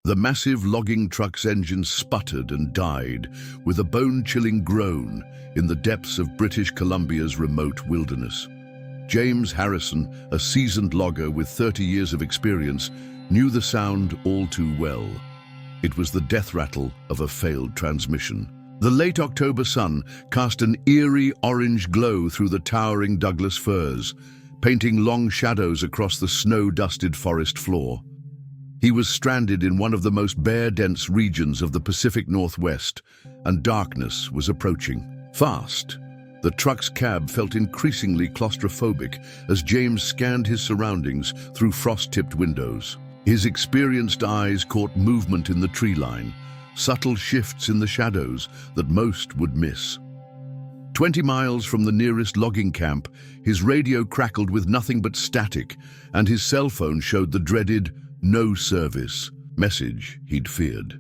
The massive logging truck's engine sputtered and died with a bone-chilling groan in the depths of British Columbia's remote wilderness. James Harrison, a seasoned logger with 30 years of experience, knew the sound all too well. It was the death rattle of a failed transmission. The late October sun cast an eerie orange glow through the towering Douglas firs, painting long shadows across the snow-dusted forest floor. He was stranded in one of the most bear-dense regions of the Pacific Northwest, and darkness was approaching. Fast. The truck's cab felt increasingly claustrophobic as James scanned his surroundings through frost-tipped windows. His experienced eyes caught movement in the tree line, subtle shifts in the shadows that most would miss. 20 miles from the nearest logging camp, his radio crackled with nothing but static, and his cell phone showed the dreaded "no service" message he'd feared.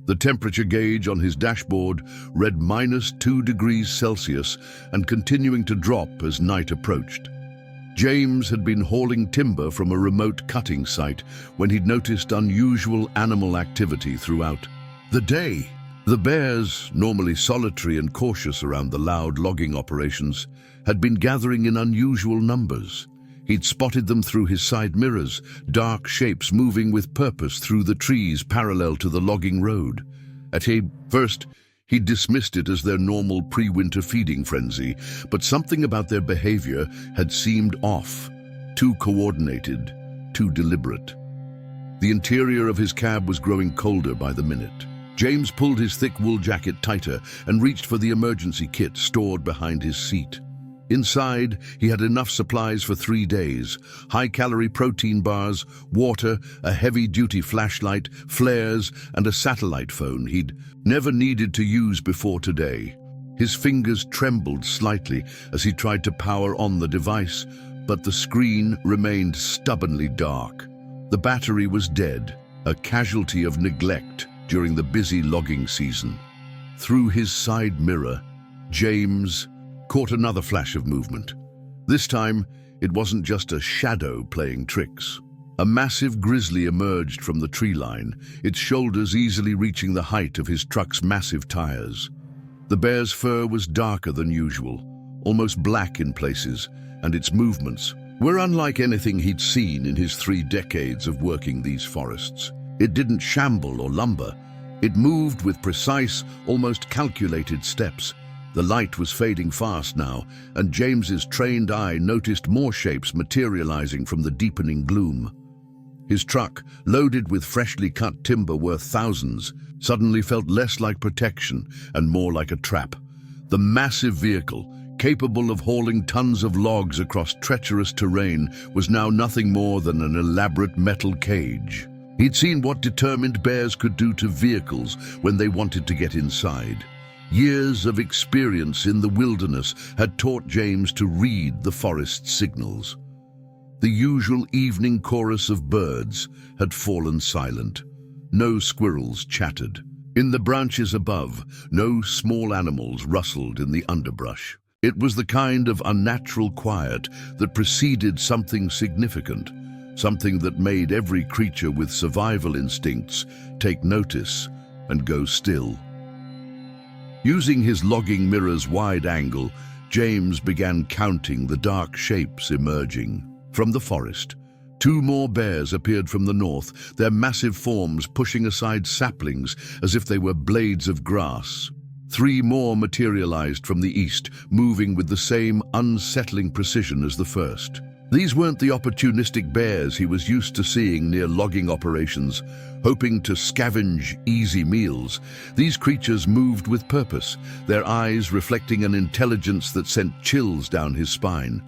The temperature gauge on his dashboard read -2 degrees Celsius and continuing to drop as night approached. James had been hauling timber from a remote cutting site when he'd noticed unusual animal activity throughout the day. The bears, normally solitary and cautious around the loud logging operations, had been gathering in unusual numbers. He'd spotted them through his side mirrors, dark shapes moving with purpose through the trees parallel to the logging road. At first, he dismissed it as their normal pre-winter feeding frenzy, but something about their behavior had seemed off, too coordinated, too deliberate. The interior of his cab was growing colder by the minute. James pulled his thick wool jacket tighter and reached for the emergency kit stored behind his seat. Inside, he had enough supplies for 3 days: high-calorie protein bars, water, a heavy-duty flashlight, flares, and a satellite phone he'd never needed to use before today. His fingers trembled slightly as he tried to power on the device, but the screen remained stubbornly dark. The battery was dead, a casualty of neglect during the busy logging season. Through his side mirror, James caught another flash of movement. This time, it wasn't just a shadow playing tricks. A massive grizzly emerged from the tree line, its shoulders easily reaching the height of his truck's massive tires. The bear's fur was darker than usual, almost black in places, and its movements were unlike anything he'd seen in his 3 decades of working these forests. It didn't shamble or lumber. It moved with precise, almost calculated steps. The light was fading fast now, and James's trained eye noticed more shapes materializing from the deepening gloom. His truck, loaded with freshly cut timber worth thousands, suddenly felt less like protection and more like a trap. The massive vehicle, capable of hauling tons of logs across treacherous terrain, was now nothing more than an elaborate metal cage. He'd seen what determined bears could do to vehicles when they wanted to get inside. Years of experience in the wilderness had taught James to read the forest's signals. The usual evening chorus of birds had fallen silent. No squirrels chattered. In the branches above, no small animals rustled in the underbrush. It was the kind of unnatural quiet that preceded something significant, something that made every creature with survival instincts take notice and go still. Using his logging mirror's wide angle, James began counting the dark shapes emerging. From the forest, 2 more bears appeared from the north, their massive forms pushing aside saplings as if they were blades of grass. 3 more materialized from the east, moving with the same unsettling precision as the first. These weren't the opportunistic bears he was used to seeing near logging operations, hoping to scavenge easy meals. These creatures moved with purpose, their eyes reflecting an intelligence that sent chills down his spine.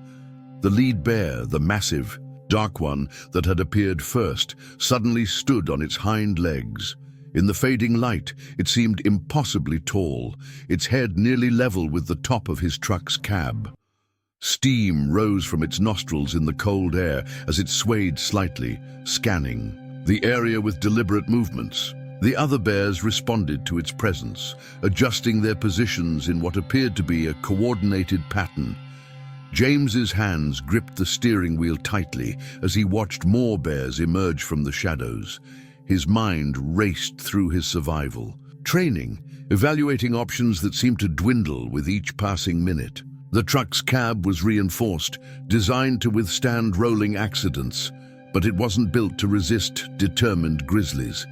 The lead bear, the massive, dark one that had appeared first, suddenly stood on its hind legs. In the fading light, it seemed impossibly tall, its head nearly level with the top of his truck's cab. Steam rose from its nostrils in the cold air as it swayed slightly, scanning the area with deliberate movements. The other bears responded to its presence, adjusting their positions in what appeared to be a coordinated pattern. James's hands gripped the steering wheel tightly as he watched more bears emerge from the shadows. His mind raced through his survival, training, evaluating options that seemed to dwindle with each passing minute. The truck's cab was reinforced, designed to withstand rolling accidents, but it wasn't built to resist determined grizzlies.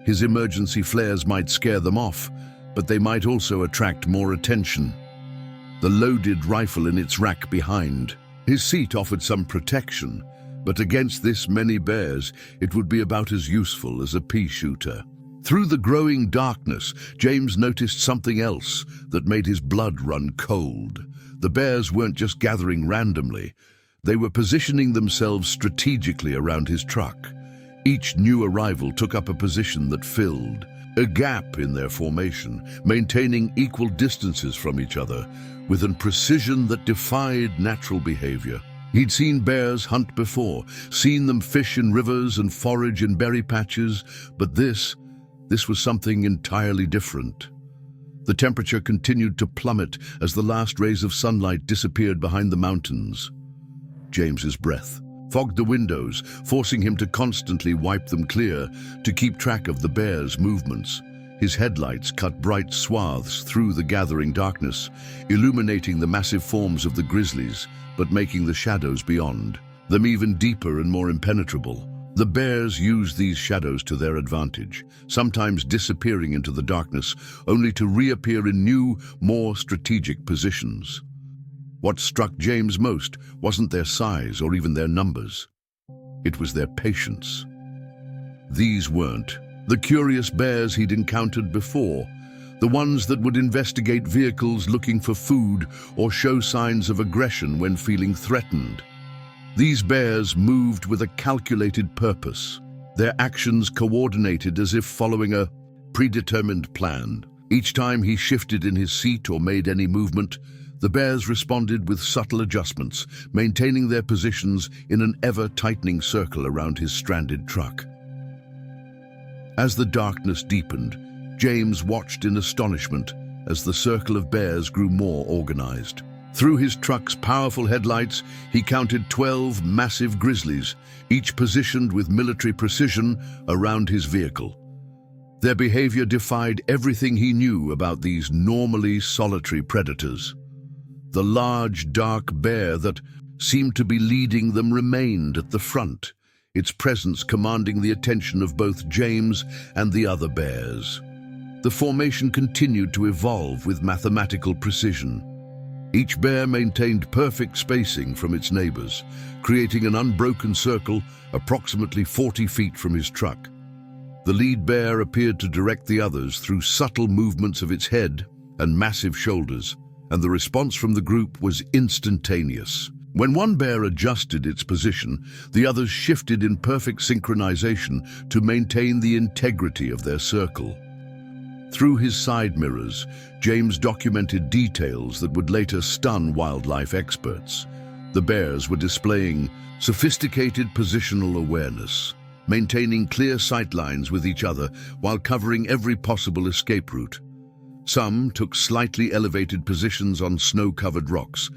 His emergency flares might scare them off, but they might also attract more attention. The loaded rifle in its rack behind. His seat offered some protection, but against this many bears, it would be about as useful as a pea shooter. Through the growing darkness, James noticed something else that made his blood run cold. The bears weren't just gathering randomly. They were positioning themselves strategically around his truck. Each new arrival took up a position that filled a gap in their formation, maintaining equal distances from each other with a precision that defied natural behavior. He'd seen bears hunt before, seen them fish in rivers and forage in berry patches, but this was something entirely different. The temperature continued to plummet as the last rays of sunlight disappeared behind the mountains. James's breath fogged the windows, forcing him to constantly wipe them clear to keep track of the bears' movements. His headlights cut bright swaths through the gathering darkness, illuminating the massive forms of the grizzlies, but making the shadows beyond them even deeper and more impenetrable. The bears used these shadows to their advantage, sometimes disappearing into the darkness, only to reappear in new, more strategic positions. What struck James most wasn't their size or even their numbers. It was their patience. These weren't the curious bears he'd encountered before, the ones that would investigate vehicles looking for food or show signs of aggression when feeling threatened. These bears moved with a calculated purpose, their actions coordinated as if following a predetermined plan. Each time he shifted in his seat or made any movement, the bears responded with subtle adjustments, maintaining their positions in an ever-tightening circle around his stranded truck. As the darkness deepened, James watched in astonishment as the circle of bears grew more organized. Through his truck's powerful headlights, he counted 12 massive grizzlies, each positioned with military precision around his vehicle. Their behavior defied everything he knew about these normally solitary predators. The large, dark bear that seemed to be leading them remained at the front, its presence commanding the attention of both James and the other bears. The formation continued to evolve with mathematical precision. Each bear maintained perfect spacing from its neighbors, creating an unbroken circle approximately 40 feet from his truck. The lead bear appeared to direct the others through subtle movements of its head and massive shoulders, and the response from the group was instantaneous. When one bear adjusted its position, the others shifted in perfect synchronization to maintain the integrity of their circle. Through his side mirrors, James documented details that would later stun wildlife experts. The bears were displaying sophisticated positional awareness, maintaining clear sight lines with each other while covering every possible escape route. Some took slightly elevated positions on snow-covered rocks,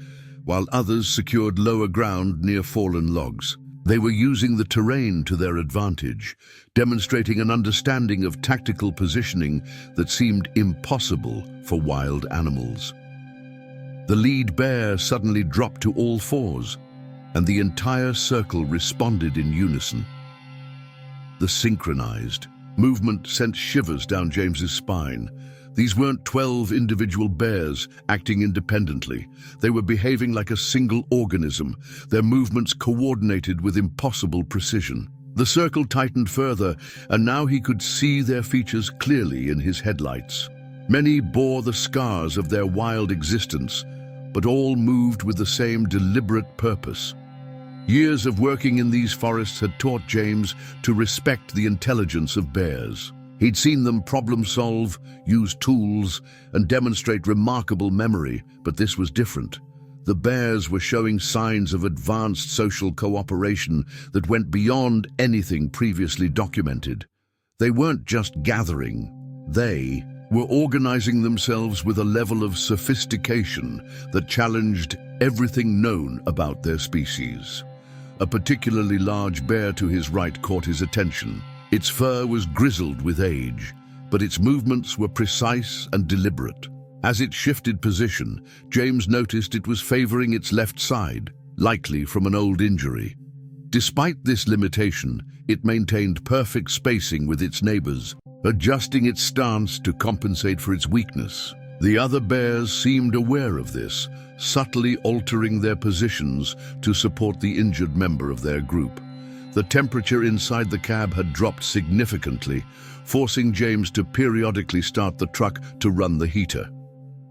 while others secured lower ground near fallen logs. They were using the terrain to their advantage, demonstrating an understanding of tactical positioning that seemed impossible for wild animals. The lead bear suddenly dropped to all fours, and the entire circle responded in unison. The synchronized movement sent shivers down James's spine. These weren't 12 individual bears acting independently. They were behaving like a single organism, their movements coordinated with impossible precision. The circle tightened further, and now he could see their features clearly in his headlights. Many bore the scars of their wild existence, but all moved with the same deliberate purpose. Years of working in these forests had taught James to respect the intelligence of bears. He'd seen them problem solve, use tools, and demonstrate remarkable memory, but this was different. The bears were showing signs of advanced social cooperation that went beyond anything previously documented. They weren't just gathering, they were organizing themselves with a level of sophistication that challenged everything known about their species. A particularly large bear to his right caught his attention. Its fur was grizzled with age, but its movements were precise and deliberate. As it shifted position, James noticed it was favoring its left side, likely from an old injury. Despite this limitation, it maintained perfect spacing with its neighbors, adjusting its stance to compensate for its weakness. The other bears seemed aware of this, subtly altering their positions to support the injured member of their group. The temperature inside the cab had dropped significantly, forcing James to periodically start the truck to run the heater.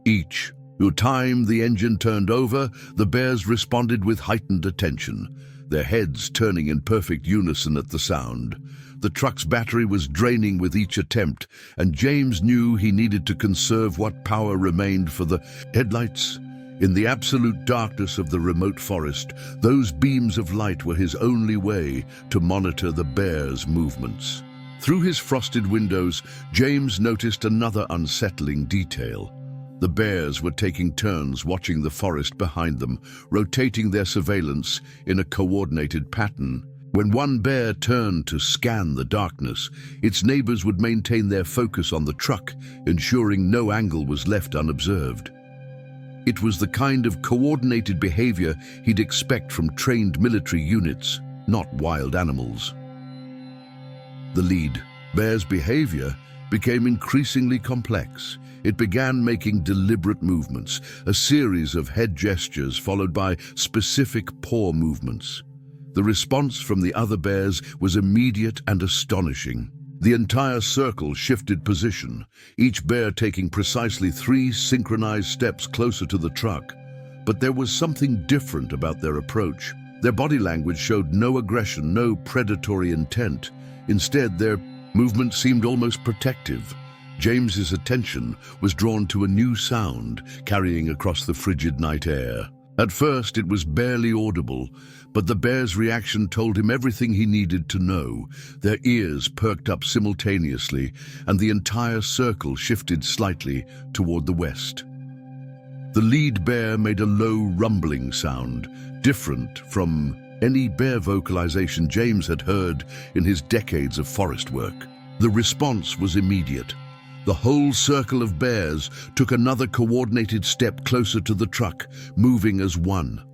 Each time the engine turned over, the bears responded with heightened attention, their heads turning in perfect unison at the sound. The truck's battery was draining with each attempt, and James knew he needed to conserve what power remained for the headlights. In the absolute darkness of the remote forest, those beams of light were his only way to monitor the bears' movements. Through his frosted windows, James noticed another unsettling detail. The bears were taking turns watching the forest behind them, rotating their surveillance in a coordinated pattern. When one bear turned to scan the darkness, its neighbors would maintain their focus on the truck, ensuring no angle was left unobserved. It was the kind of coordinated behavior he'd expect from trained military units, not wild animals. The lead bear's behavior became increasingly complex. It began making deliberate movements, a series of head gestures followed by specific paw movements. The response from the other bears was immediate and astonishing. The entire circle shifted position, each bear taking precisely 3 synchronized steps closer to the truck. But there was something different about their approach. Their body language showed no aggression, no predatory intent. Instead, their movement seemed almost protective. James's attention was drawn to a new sound carrying across the frigid night air. At first, it was barely audible, but the bear's reaction told him everything he needed to know. Their ears perked up simultaneously, and the entire circle shifted slightly toward the west. The lead bear made a low rumbling sound, different from any bear vocalization James had heard in his decades of forest work. The response was immediate. The whole circle of bears took another coordinated step closer to the truck, moving as one.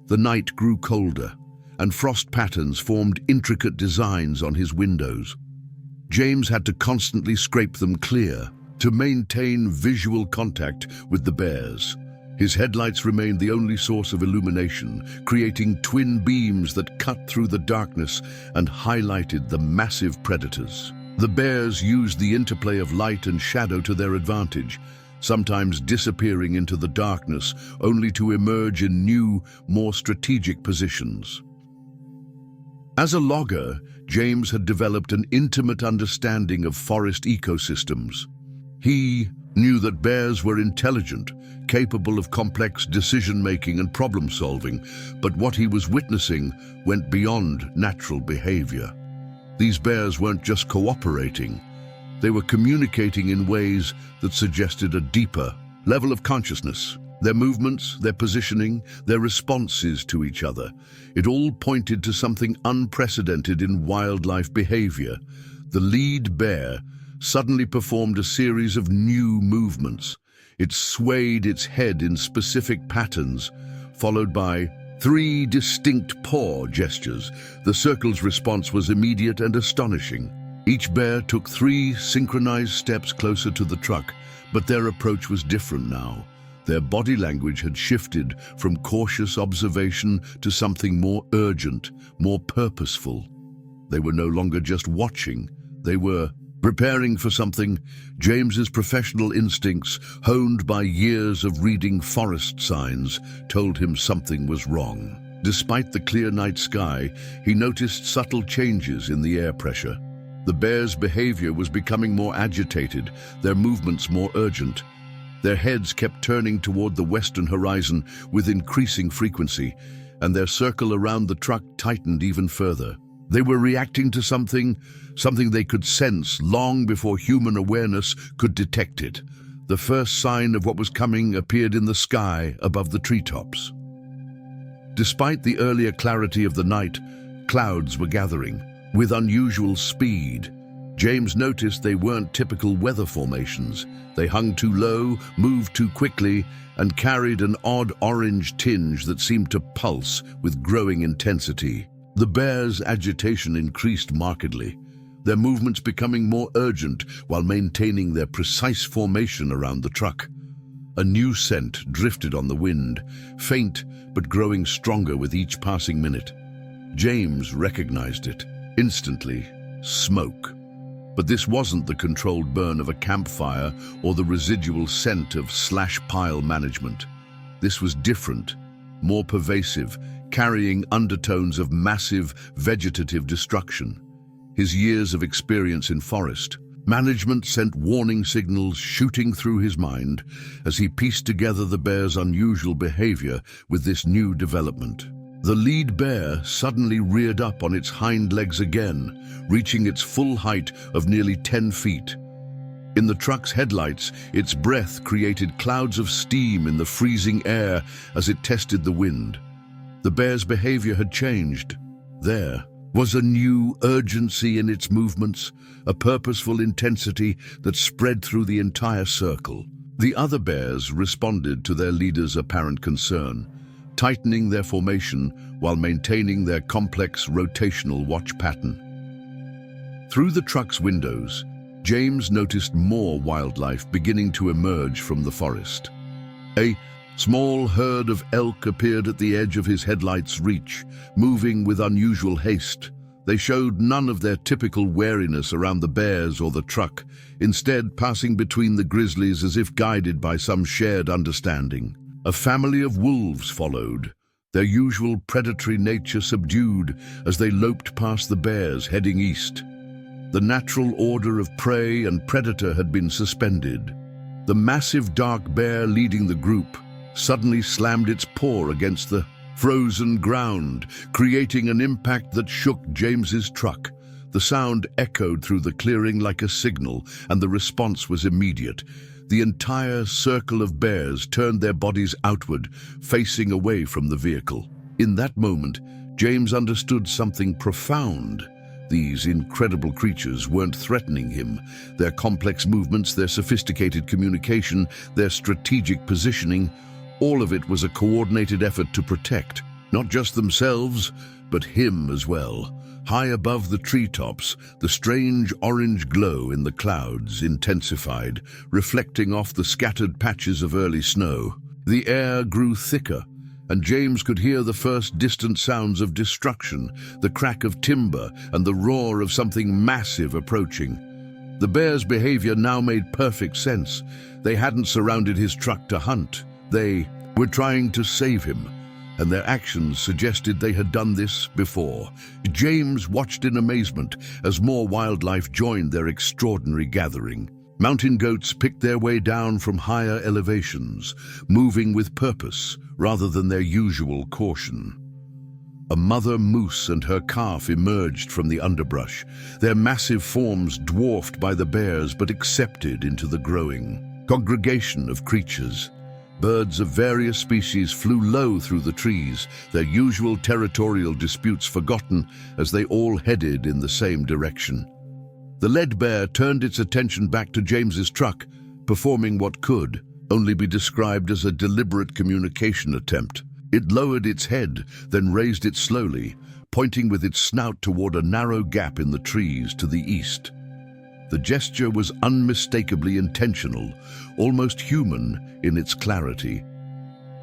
The night grew colder, and frost patterns formed intricate designs on his windows. James had to constantly scrape them clear to maintain visual contact with the bears. His headlights remained the only source of illumination, creating twin beams that cut through the darkness and highlighted the massive predators. The bears used the interplay of light and shadow to their advantage, sometimes disappearing into the darkness only to emerge in new, more strategic positions. As a logger, James had developed an intimate understanding of forest ecosystems. He knew that bears were intelligent, capable of complex decision-making and problem-solving, but what he was witnessing went beyond natural behavior. These bears weren't just cooperating, they were communicating in ways that suggested a deeper level of consciousness. Their movements, their positioning, their responses to each other, it all pointed to something unprecedented in wildlife behavior. The lead bear suddenly performed a series of new movements. It swayed its head in specific patterns, followed by 3 distinct paw gestures. The circle's response was immediate and astonishing. Each bear took 3 synchronized steps closer to the truck, but their approach was different now. Their body language had shifted from cautious observation to something more urgent, more purposeful. They were no longer just watching, they were preparing for something. James's professional instincts, honed by years of reading forest signs, told him something was wrong. Despite the clear night sky, he noticed subtle changes in the air pressure. The bears' behavior was becoming more agitated, their movements more urgent. Their heads kept turning toward the western horizon with increasing frequency, and their circle around the truck tightened even further. They were reacting to something they could sense long before human awareness could detect it. The first sign of what was coming appeared in the sky above the treetops. Despite the earlier clarity of the night, clouds were gathering. With unusual speed, James noticed they weren't typical weather formations. They hung too low, moved too quickly, and carried an odd orange tinge that seemed to pulse with growing intensity. The bears' agitation increased markedly, their movements becoming more urgent while maintaining their precise formation around the truck. A new scent drifted on the wind, faint but growing stronger with each passing minute. James recognized it instantly: smoke. But this wasn't the controlled burn of a campfire or the residual scent of slash pile management. This was different, more pervasive, carrying undertones of massive vegetative destruction. His years of experience in forest management sent warning signals shooting through his mind as he pieced together the bear's unusual behavior with this new development. The lead bear suddenly reared up on its hind legs again, reaching its full height of nearly 10 feet. In the truck's headlights, its breath created clouds of steam in the freezing air as it tested the wind. The bear's behavior had changed. There was a new urgency in its movements, a purposeful intensity that spread through the entire circle. The other bears responded to their leader's apparent concern, tightening their formation while maintaining their complex rotational watch pattern. Through the truck's windows, James noticed more wildlife beginning to emerge from the forest. A small herd of elk appeared at the edge of his headlights' reach, moving with unusual haste. They showed none of their typical wariness around the bears or the truck, instead passing between the grizzlies as if guided by some shared understanding. A family of wolves followed, their usual predatory nature subdued as they loped past the bears heading east. The natural order of prey and predator had been suspended. The massive dark bear leading the group suddenly slammed its paw against the frozen ground, creating an impact that shook James's truck. The sound echoed through the clearing like a signal, and the response was immediate. The entire circle of bears turned their bodies outward, facing away from the vehicle. In that moment, James understood something profound. These incredible creatures weren't threatening him. Their complex movements, their sophisticated communication, their strategic positioning, all of it was a coordinated effort to protect, not just themselves, but him as well. High above the treetops, the strange orange glow in the clouds intensified, reflecting off the scattered patches of early snow. The air grew thicker, and James could hear the first distant sounds of destruction, the crack of timber and the roar of something massive approaching. The bear's behavior now made perfect sense. They hadn't surrounded his truck to hunt. They were trying to save him, and their actions suggested they had done this before. James watched in amazement as more wildlife joined their extraordinary gathering. Mountain goats picked their way down from higher elevations, moving with purpose rather than their usual caution. A mother moose and her calf emerged from the underbrush, their massive forms dwarfed by the bears but accepted into the growing congregation of creatures. Birds of various species flew low through the trees, their usual territorial disputes forgotten as they all headed in the same direction. The lead bear turned its attention back to James's truck, performing what could only be described as a deliberate communication attempt. It lowered its head, then raised it slowly, pointing with its snout toward a narrow gap in the trees to the east. The gesture was unmistakably intentional, almost human in its clarity.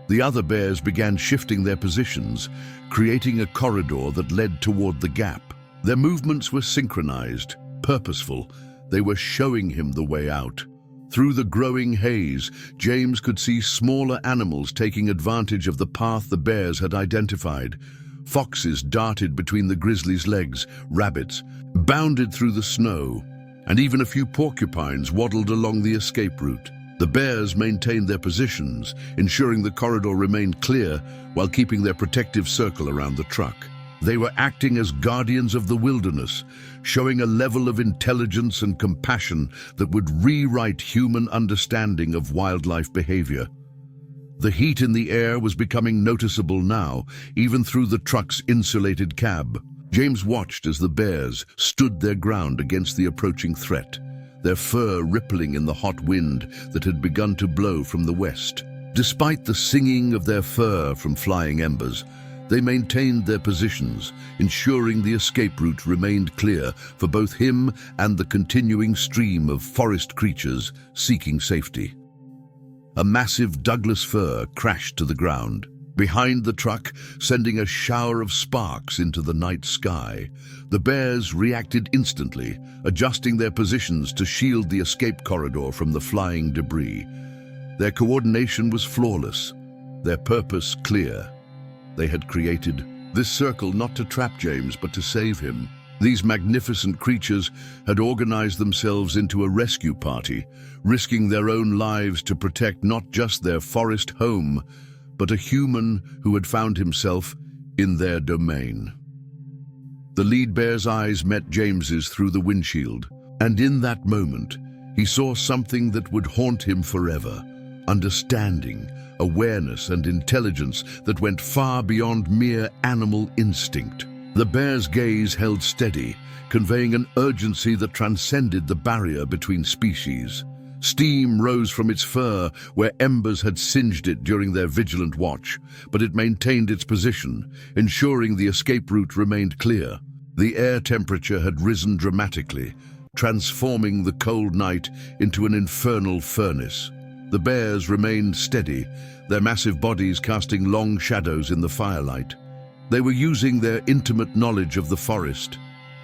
The other bears began shifting their positions, creating a corridor that led toward the gap. Their movements were synchronized, purposeful. They were showing him the way out. Through the growing haze, James could see smaller animals taking advantage of the path the bears had identified. Foxes darted between the grizzlies' legs, rabbits bounded through the snow, and even a few porcupines waddled along the escape route. The bears maintained their positions, ensuring the corridor remained clear while keeping their protective circle around the truck. They were acting as guardians of the wilderness, showing a level of intelligence and compassion that would rewrite human understanding of wildlife behavior. The heat in the air was becoming noticeable now, even through the truck's insulated cab. James watched as the bears stood their ground against the approaching threat, their fur rippling in the hot wind that had begun to blow from the west. Despite the singing of their fur from flying embers, they maintained their positions, ensuring the escape route remained clear for both him and the continuing stream of forest creatures seeking safety. A massive Douglas fir crashed to the ground, behind the truck, sending a shower of sparks into the night sky. The bears reacted instantly, adjusting their positions to shield the escape corridor from the flying debris. Their coordination was flawless, their purpose clear. They had created this circle not to trap James, but to save him. These magnificent creatures had organized themselves into a rescue party, risking their own lives to protect not just their forest home, but a human who had found himself in their domain. The lead bear's eyes met James's through the windshield, and in that moment, he saw something that would haunt him forever: understanding, awareness, and intelligence that went far beyond mere animal instinct. The bear's gaze held steady, conveying an urgency that transcended the barrier between species. Steam rose from its fur where embers had singed it during their vigilant watch, but it maintained its position, ensuring the escape route remained clear. The air temperature had risen dramatically, transforming the cold night into an infernal furnace. The bears remained steady, their massive bodies casting long shadows in the firelight. They were using their intimate knowledge of the forest,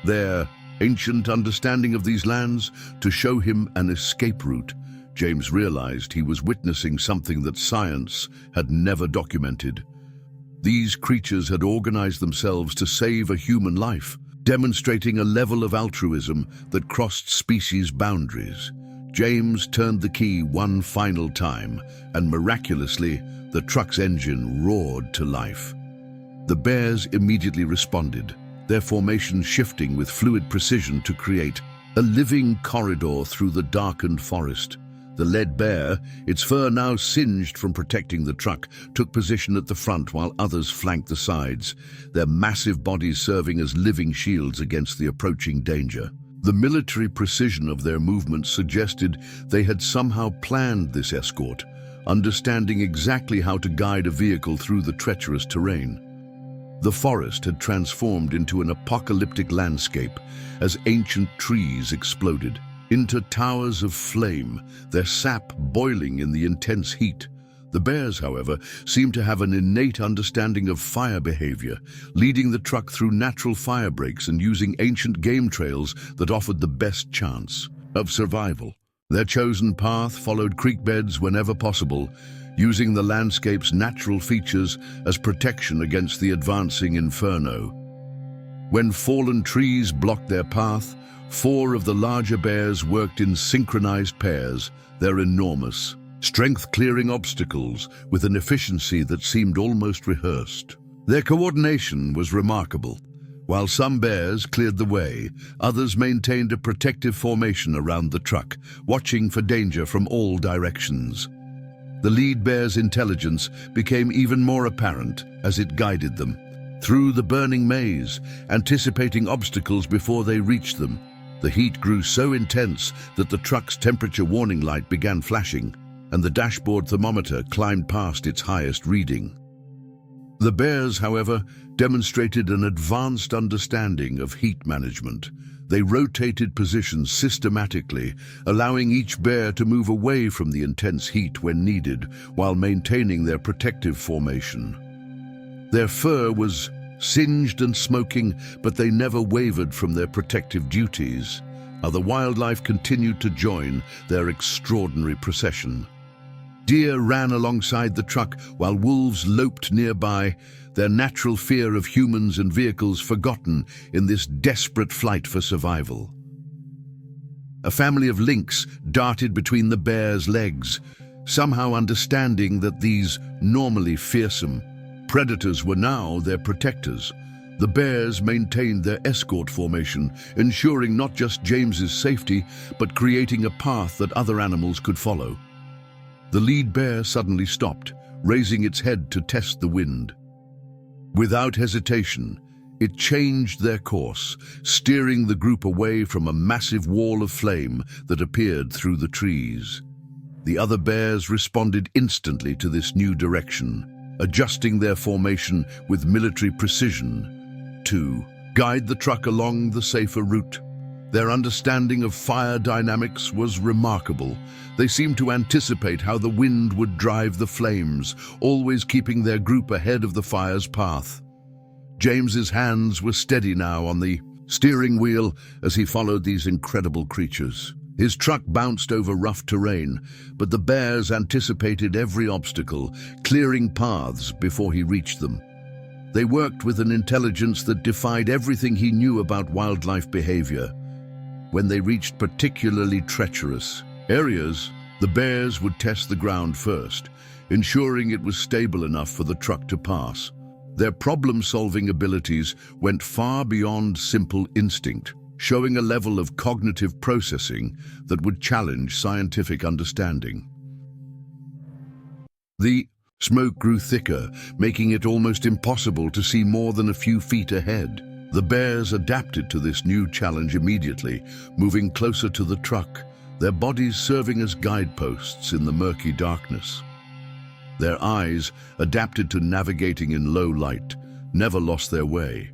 their ancient understanding of these lands, to show him an escape route. James realized he was witnessing something that science had never documented. These creatures had organized themselves to save a human life, demonstrating a level of altruism that crossed species boundaries. James turned the key one final time, and miraculously, the truck's engine roared to life. The bears immediately responded, their formation shifting with fluid precision to create a living corridor through the darkened forest. The lead bear, its fur now singed from protecting the truck, took position at the front while others flanked the sides, their massive bodies serving as living shields against the approaching danger. The military precision of their movements suggested they had somehow planned this escort, understanding exactly how to guide a vehicle through the treacherous terrain. The forest had transformed into an apocalyptic landscape as ancient trees exploded into towers of flame, their sap boiling in the intense heat. The bears, however, seemed to have an innate understanding of fire behavior, leading the truck through natural fire breaks and using ancient game trails that offered the best chance of survival. Their chosen path followed creek beds whenever possible, using the landscape's natural features as protection against the advancing inferno. When fallen trees blocked their path, 4 of the larger bears worked in synchronized pairs, their enormous strength clearing obstacles with an efficiency that seemed almost rehearsed. Their coordination was remarkable. While some bears cleared the way, others maintained a protective formation around the truck, watching for danger from all directions. The lead bear's intelligence became even more apparent as it guided them through the burning maze, anticipating obstacles before they reached them. The heat grew so intense that the truck's temperature warning light began flashing, and the dashboard thermometer climbed past its highest reading. The bears, however, demonstrated an advanced understanding of heat management. They rotated positions systematically, allowing each bear to move away from the intense heat when needed, while maintaining their protective formation. Their fur was singed and smoking, but they never wavered from their protective duties. Other wildlife continued to join their extraordinary procession. Deer ran alongside the truck while wolves loped nearby, their natural fear of humans and vehicles forgotten in this desperate flight for survival. A family of lynx darted between the bears' legs, somehow understanding that these normally fearsome predators were now their protectors. The bears maintained their escort formation, ensuring not just James's safety, but creating a path that other animals could follow. The lead bear suddenly stopped, raising its head to test the wind. Without hesitation, It changed their course, steering the group away from a massive wall of flame that appeared through the trees. The other bears responded instantly to this new direction, adjusting their formation with military precision to guide the truck along the safer route. Their understanding of fire dynamics was remarkable. They seemed to anticipate how the wind would drive the flames, always keeping their group ahead of the fire's path. James's hands were steady now on the steering wheel as he followed these incredible creatures. His truck bounced over rough terrain, but the bears anticipated every obstacle, clearing paths before he reached them. They worked with an intelligence that defied everything he knew about wildlife behavior. When they reached particularly treacherous areas, the bears would test the ground first, ensuring it was stable enough for the truck to pass. Their problem-solving abilities went far beyond simple instinct, showing a level of cognitive processing that would challenge scientific understanding. The smoke grew thicker, making it almost impossible to see more than a few feet ahead. The bears adapted to this new challenge immediately, moving closer to the truck, their bodies serving as guideposts in the murky darkness. Their eyes, adapted to navigating in low light, never lost their way.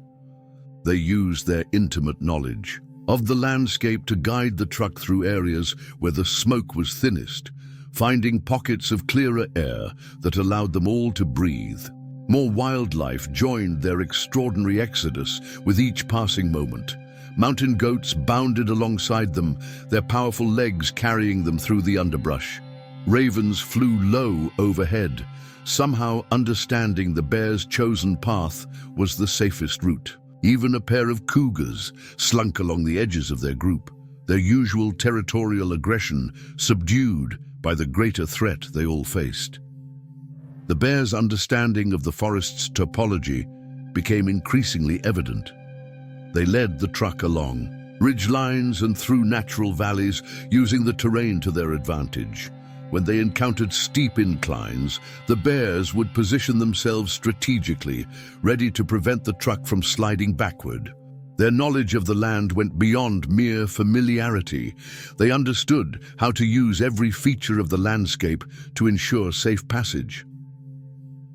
They used their intimate knowledge of the landscape to guide the truck through areas where the smoke was thinnest, finding pockets of clearer air that allowed them all to breathe. More wildlife joined their extraordinary exodus with each passing moment. Mountain goats bounded alongside them, their powerful legs carrying them through the underbrush. Ravens flew low overhead, somehow understanding the bears' chosen path was the safest route. Even a pair of cougars slunk along the edges of their group, their usual territorial aggression subdued by the greater threat they all faced. The bears' understanding of the forest's topology became increasingly evident. They led the truck along ridgelines and through natural valleys, using the terrain to their advantage. When they encountered steep inclines, the bears would position themselves strategically, ready to prevent the truck from sliding backward. Their knowledge of the land went beyond mere familiarity. They understood how to use every feature of the landscape to ensure safe passage.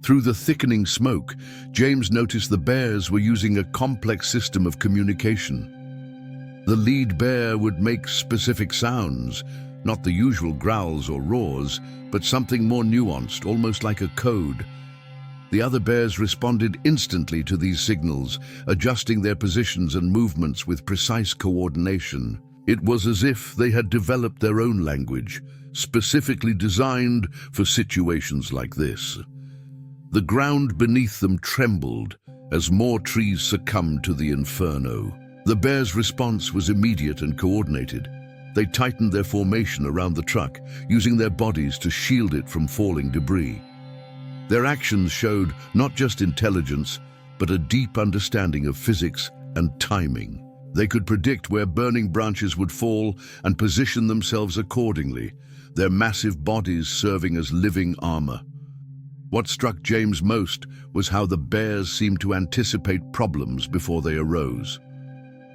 Through the thickening smoke, James noticed the bears were using a complex system of communication. The lead bear would make specific sounds, not the usual growls or roars, but something more nuanced, almost like a code. The other bears responded instantly to these signals, adjusting their positions and movements with precise coordination. It was as if they had developed their own language, specifically designed for situations like this. The ground beneath them trembled as more trees succumbed to the inferno. The bears' response was immediate and coordinated. They tightened their formation around the truck, using their bodies to shield it from falling debris. Their actions showed not just intelligence, but a deep understanding of physics and timing. They could predict where burning branches would fall and position themselves accordingly, their massive bodies serving as living armor. What struck James most was how the bears seemed to anticipate problems before they arose.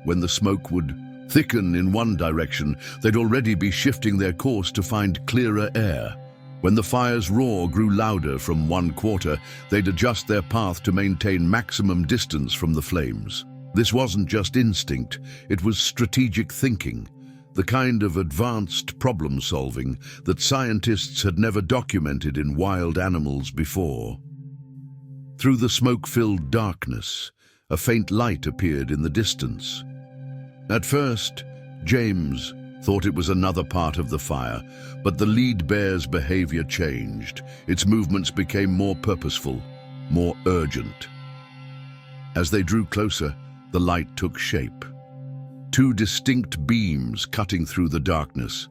When the smoke would thicken in one direction, they'd already be shifting their course to find clearer air. When the fire's roar grew louder from one quarter, they'd adjust their path to maintain maximum distance from the flames. This wasn't just instinct, it was strategic thinking, the kind of advanced problem-solving that scientists had never documented in wild animals before. Through the smoke-filled darkness, a faint light appeared in the distance. At first, James thought it was another part of the fire, but the lead bear's behavior changed. Its movements became more purposeful, more urgent. As they drew closer, the light took shape. Two distinct beams cutting through the darkness.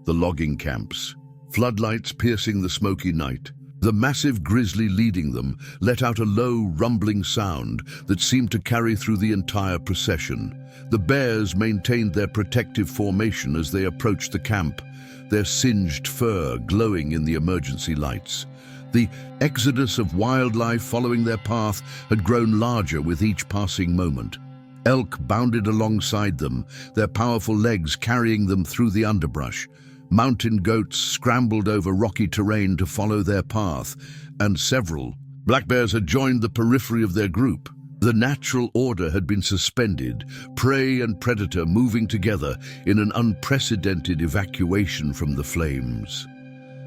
The logging camps, floodlights piercing the smoky night. The massive grizzly leading them let out a low, rumbling sound that seemed to carry through the entire procession. The bears maintained their protective formation as they approached the camp, their singed fur glowing in the emergency lights. The exodus of wildlife following their path had grown larger with each passing moment. Elk bounded alongside them, their powerful legs carrying them through the underbrush. Mountain goats scrambled over rocky terrain to follow their path, and several black bears had joined the periphery of their group. The natural order had been suspended, prey and predator moving together in an unprecedented evacuation from the flames.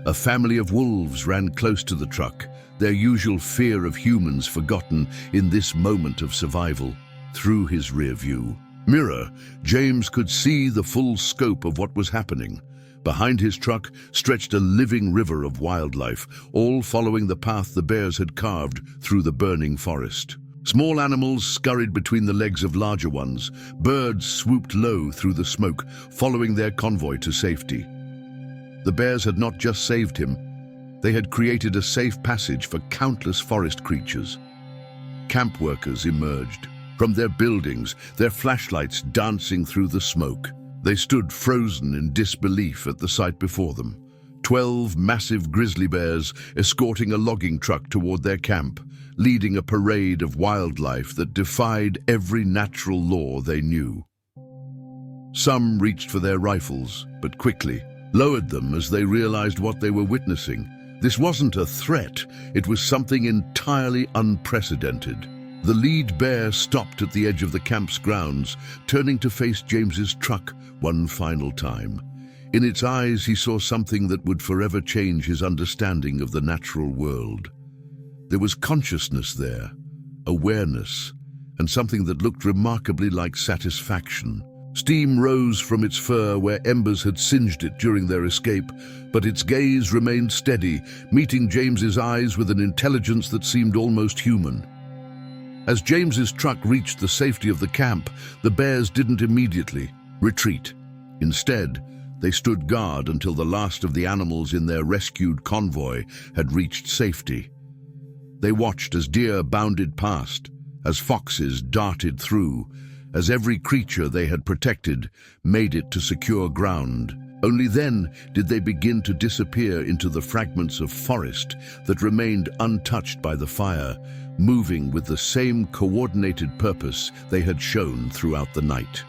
A family of wolves ran close to the truck, their usual fear of humans forgotten in this moment of survival. Through his rear-view mirror, James could see the full scope of what was happening. Behind his truck stretched a living river of wildlife, all following the path the bears had carved through the burning forest. Small animals scurried between the legs of larger ones. Birds swooped low through the smoke, following their convoy to safety. The bears had not just saved him, they had created a safe passage for countless forest creatures. Camp workers emerged from their buildings, their flashlights dancing through the smoke. They stood frozen in disbelief at the sight before them. 12 massive grizzly bears escorting a logging truck toward their camp, leading a parade of wildlife that defied every natural law they knew. Some reached for their rifles, but quickly lowered them as they realized what they were witnessing. This wasn't a threat, it was something entirely unprecedented. The lead bear stopped at the edge of the camp's grounds, turning to face James's truck one final time. In its eyes, he saw something that would forever change his understanding of the natural world. There was consciousness there, awareness, and something that looked remarkably like satisfaction. Steam rose from its fur where embers had singed it during their escape, but its gaze remained steady, meeting James's eyes with an intelligence that seemed almost human. As James's truck reached the safety of the camp, the bears didn't immediately retreat. Instead, they stood guard until the last of the animals in their rescued convoy had reached safety. They watched as deer bounded past, as foxes darted through, as every creature they had protected made it to secure ground. Only then did they begin to disappear into the fragments of forest that remained untouched by the fire, moving with the same coordinated purpose they had shown throughout the night.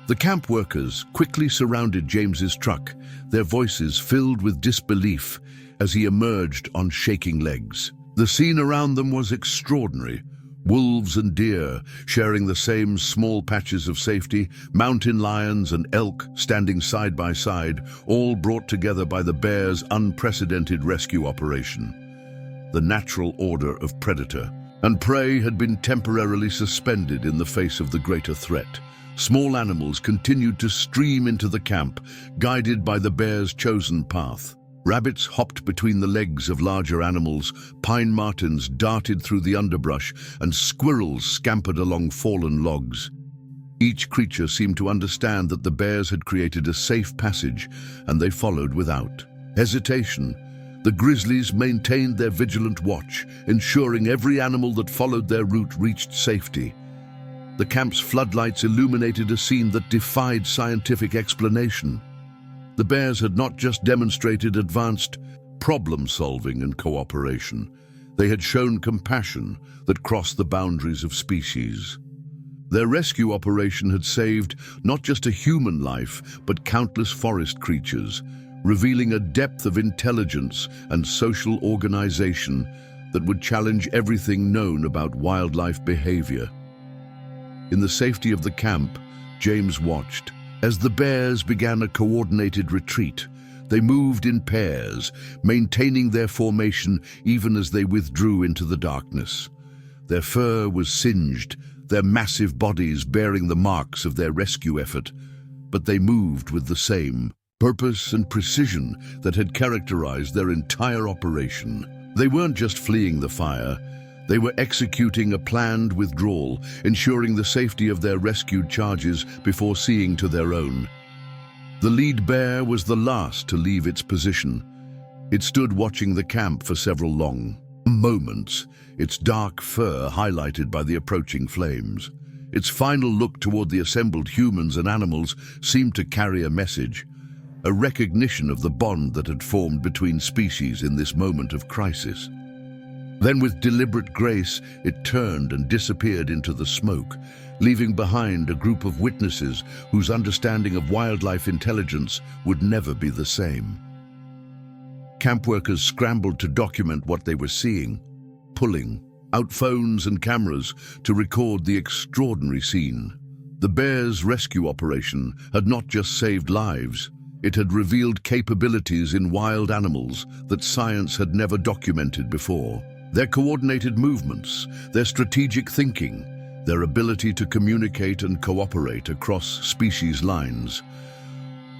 The camp workers quickly surrounded James's truck, their voices filled with disbelief as he emerged on shaking legs. The scene around them was extraordinary. Wolves and deer sharing the same small patches of safety, mountain lions and elk standing side by side, all brought together by the bears' unprecedented rescue operation. The natural order of predator and prey had been temporarily suspended in the face of the greater threat. Small animals continued to stream into the camp, guided by the bears' chosen path. Rabbits hopped between the legs of larger animals, pine martens darted through the underbrush, and squirrels scampered along fallen logs. Each creature seemed to understand that the bears had created a safe passage, and they followed without hesitation. The grizzlies maintained their vigilant watch, ensuring every animal that followed their route reached safety. The camp's floodlights illuminated a scene that defied scientific explanation. The bears had not just demonstrated advanced problem-solving and cooperation. They had shown compassion that crossed the boundaries of species. Their rescue operation had saved not just a human life, but countless forest creatures, revealing a depth of intelligence and social organization that would challenge everything known about wildlife behavior. In the safety of the camp, James watched. As the bears began a coordinated retreat, they moved in pairs, maintaining their formation even as they withdrew into the darkness. Their fur was singed, their massive bodies bearing the marks of their rescue effort, but they moved with the same purpose and precision that had characterized their entire operation. They weren't just fleeing the fire, they were executing a planned withdrawal, ensuring the safety of their rescued charges before seeing to their own. The lead bear was the last to leave its position. It stood watching the camp for several long moments, its dark fur highlighted by the approaching flames. Its final look toward the assembled humans and animals seemed to carry a message. a recognition of the bond that had formed between species in this moment of crisis. Then with deliberate grace, it turned and disappeared into the smoke, leaving behind a group of witnesses whose understanding of wildlife intelligence would never be the same. Camp workers scrambled to document what they were seeing, pulling out phones and cameras to record the extraordinary scene. The bears' rescue operation had not just saved lives, it had revealed capabilities in wild animals that science had never documented before. Their coordinated movements, their strategic thinking, their ability to communicate and cooperate across species lines.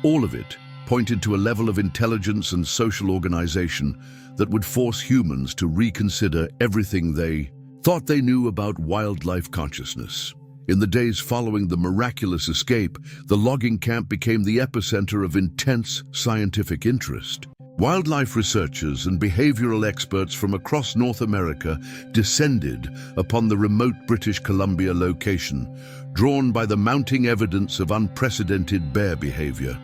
All of it pointed to a level of intelligence and social organization that would force humans to reconsider everything they thought they knew about wildlife consciousness. In the days following the miraculous escape, the logging camp became the epicenter of intense scientific interest. Wildlife researchers and behavioral experts from across North America descended upon the remote British Columbia location, drawn by the mounting evidence of unprecedented bear behavior.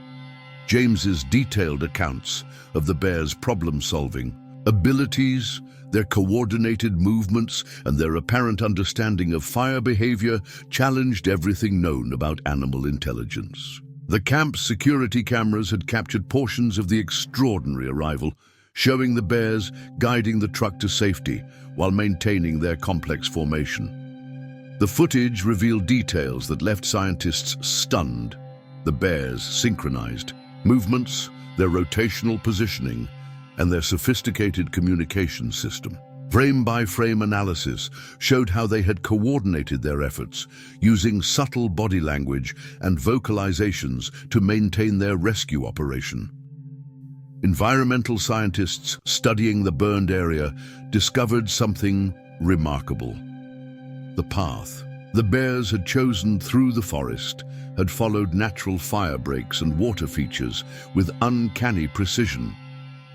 James's detailed accounts of the bears' problem-solving abilities, their coordinated movements, and their apparent understanding of fire behavior challenged everything known about animal intelligence. The camp's security cameras had captured portions of the extraordinary arrival, showing the bears guiding the truck to safety while maintaining their complex formation. The footage revealed details that left scientists stunned. The bears' synchronized movements, their rotational positioning, and their sophisticated communication system. Frame-by-frame analysis showed how they had coordinated their efforts, using subtle body language and vocalizations to maintain their rescue operation. Environmental scientists studying the burned area discovered something remarkable. The path the bears had chosen through the forest had followed natural fire breaks and water features with uncanny precision.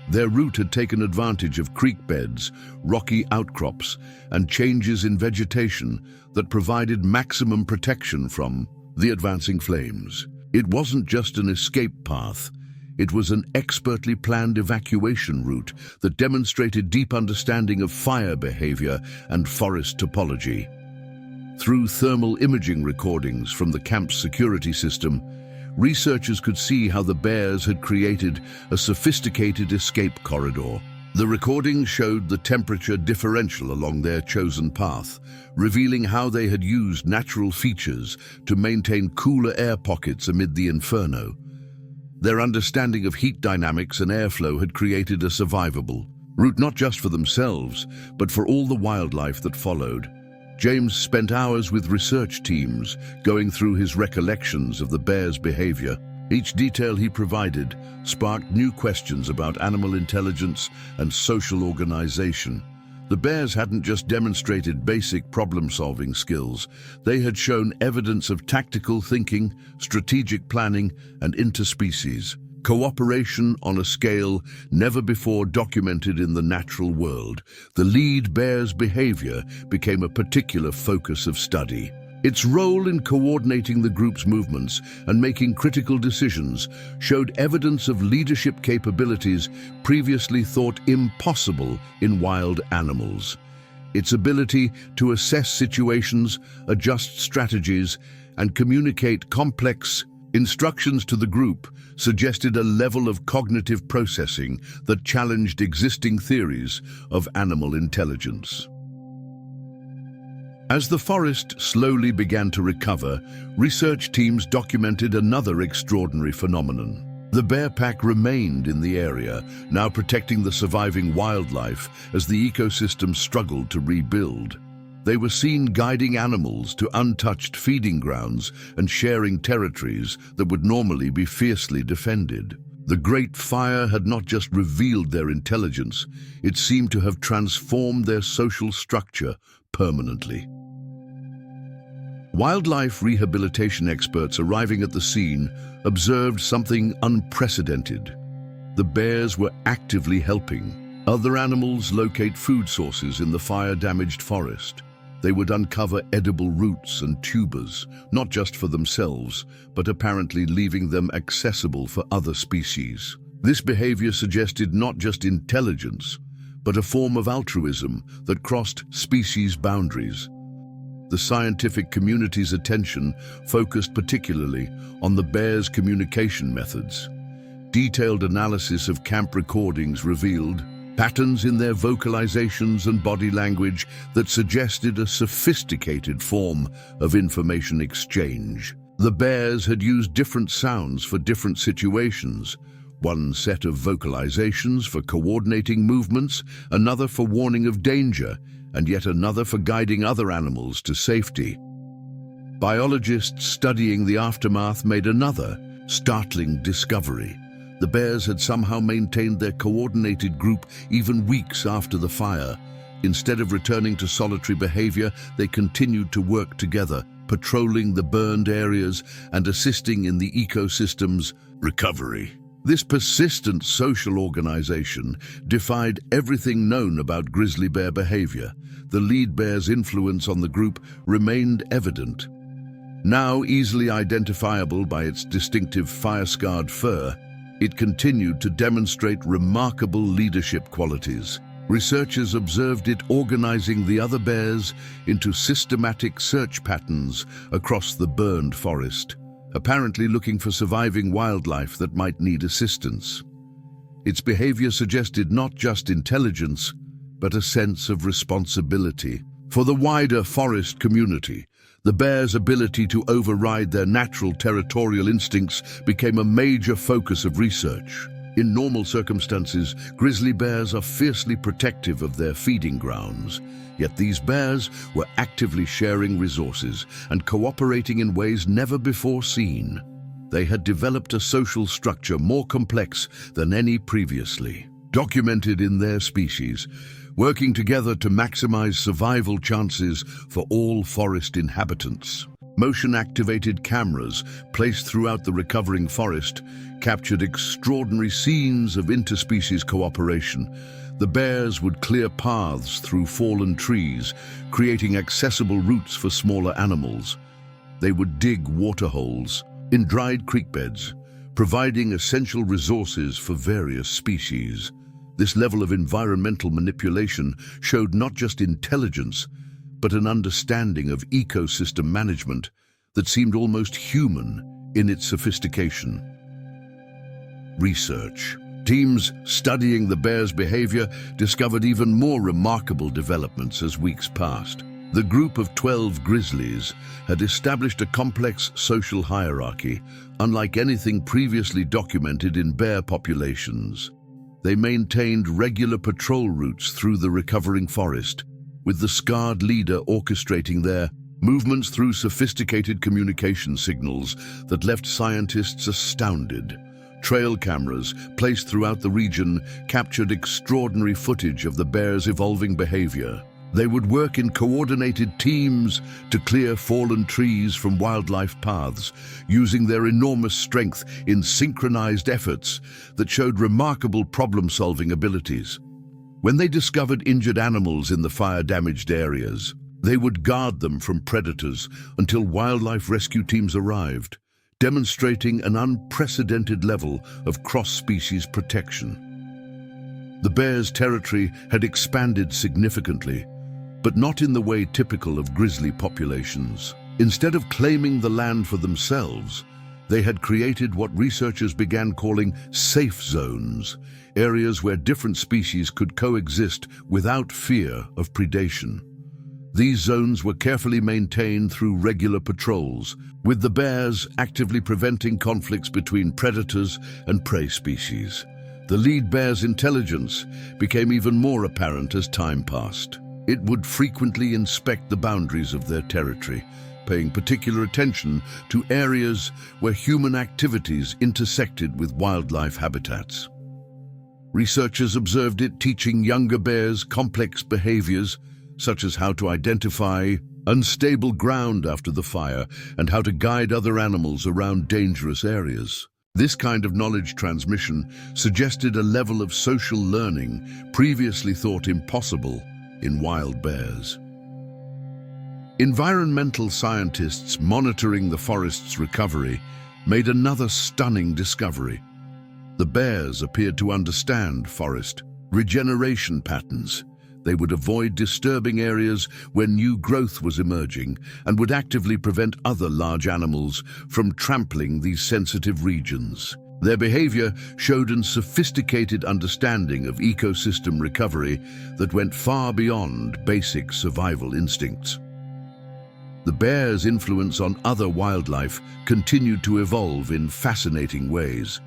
Their route had taken advantage of creek beds, rocky outcrops, and changes in vegetation that provided maximum protection from the advancing flames. It wasn't just an escape path, it was an expertly planned evacuation route that demonstrated deep understanding of fire behavior and forest topology. Through thermal imaging recordings from the camp's security system, researchers could see how the bears had created a sophisticated escape corridor. The recordings showed the temperature differential along their chosen path, revealing how they had used natural features to maintain cooler air pockets amid the inferno. Their understanding of heat dynamics and airflow had created a survivable route not just for themselves, but for all the wildlife that followed. James spent hours with research teams, going through his recollections of the bears' behavior. Each detail he provided sparked new questions about animal intelligence and social organization. The bears hadn't just demonstrated basic problem-solving skills, they had shown evidence of tactical thinking, strategic planning, and interspecies cooperation on a scale never before documented in the natural world. The lead bear's behavior became a particular focus of study. Its role in coordinating the group's movements and making critical decisions showed evidence of leadership capabilities previously thought impossible in wild animals. Its ability to assess situations, adjust strategies, and communicate complex instructions to the group suggested a level of cognitive processing that challenged existing theories of animal intelligence. As the forest slowly began to recover, research teams documented another extraordinary phenomenon. The bear pack remained in the area, now protecting the surviving wildlife as the ecosystem struggled to rebuild. They were seen guiding animals to untouched feeding grounds and sharing territories that would normally be fiercely defended. The Great Fire had not just revealed their intelligence, it seemed to have transformed their social structure permanently. Wildlife rehabilitation experts arriving at the scene observed something unprecedented. The bears were actively helping other animals locate food sources in the fire-damaged forest. They would uncover edible roots and tubers, not just for themselves, but apparently leaving them accessible for other species. This behavior suggested not just intelligence, but a form of altruism that crossed species boundaries. The scientific community's attention focused particularly on the bears' communication methods. Detailed analysis of camp recordings revealed patterns in their vocalizations and body language that suggested a sophisticated form of information exchange. The bears had used different sounds for different situations. One set of vocalizations for coordinating movements, another for warning of danger, and yet another for guiding other animals to safety. Biologists studying the aftermath made another startling discovery. The bears had somehow maintained their coordinated group even weeks after the fire. Instead of returning to solitary behavior, they continued to work together, patrolling the burned areas and assisting in the ecosystem's recovery. This persistent social organization defied everything known about grizzly bear behavior. The lead bear's influence on the group remained evident. Now easily identifiable by its distinctive fire-scarred fur, it continued to demonstrate remarkable leadership qualities. Researchers observed it organizing the other bears into systematic search patterns across the burned forest, apparently looking for surviving wildlife that might need assistance. Its behavior suggested not just intelligence, but a sense of responsibility. For the wider forest community, the bears' ability to override their natural territorial instincts became a major focus of research. In normal circumstances, grizzly bears are fiercely protective of their feeding grounds. Yet these bears were actively sharing resources and cooperating in ways never before seen. They had developed a social structure more complex than any previously documented in their species, working together to maximize survival chances for all forest inhabitants. Motion-activated cameras placed throughout the recovering forest captured extraordinary scenes of interspecies cooperation. The bears would clear paths through fallen trees, creating accessible routes for smaller animals. They would dig waterholes in dried creek beds, providing essential resources for various species. This level of environmental manipulation showed not just intelligence, but an understanding of ecosystem management that seemed almost human in its sophistication. Research. Teams studying the bears' behavior discovered even more remarkable developments as weeks passed. The group of 12 grizzlies had established a complex social hierarchy, unlike anything previously documented in bear populations. They maintained regular patrol routes through the recovering forest, with the scarred leader orchestrating their movements through sophisticated communication signals that left scientists astounded. Trail cameras placed throughout the region captured extraordinary footage of the bears' evolving behavior. They would work in coordinated teams to clear fallen trees from wildlife paths, using their enormous strength in synchronized efforts that showed remarkable problem-solving abilities. When they discovered injured animals in the fire-damaged areas, they would guard them from predators until wildlife rescue teams arrived, demonstrating an unprecedented level of cross-species protection. The bears' territory had expanded significantly, but not in the way typical of grizzly populations. Instead of claiming the land for themselves, they had created what researchers began calling safe zones, areas where different species could coexist without fear of predation. These zones were carefully maintained through regular patrols, with the bears actively preventing conflicts between predators and prey species. The lead bear's intelligence became even more apparent as time passed. It would frequently inspect the boundaries of their territory, paying particular attention to areas where human activities intersected with wildlife habitats. Researchers observed it teaching younger bears complex behaviors, such as how to identify unstable ground after the fire and how to guide other animals around dangerous areas. This kind of knowledge transmission suggested a level of social learning previously thought impossible in wild bears. Environmental scientists monitoring the forest's recovery made another stunning discovery. The bears appeared to understand forest regeneration patterns. They would avoid disturbing areas where new growth was emerging and would actively prevent other large animals from trampling these sensitive regions. Their behavior showed a sophisticated understanding of ecosystem recovery that went far beyond basic survival instincts. The bears' influence on other wildlife continued to evolve in fascinating ways.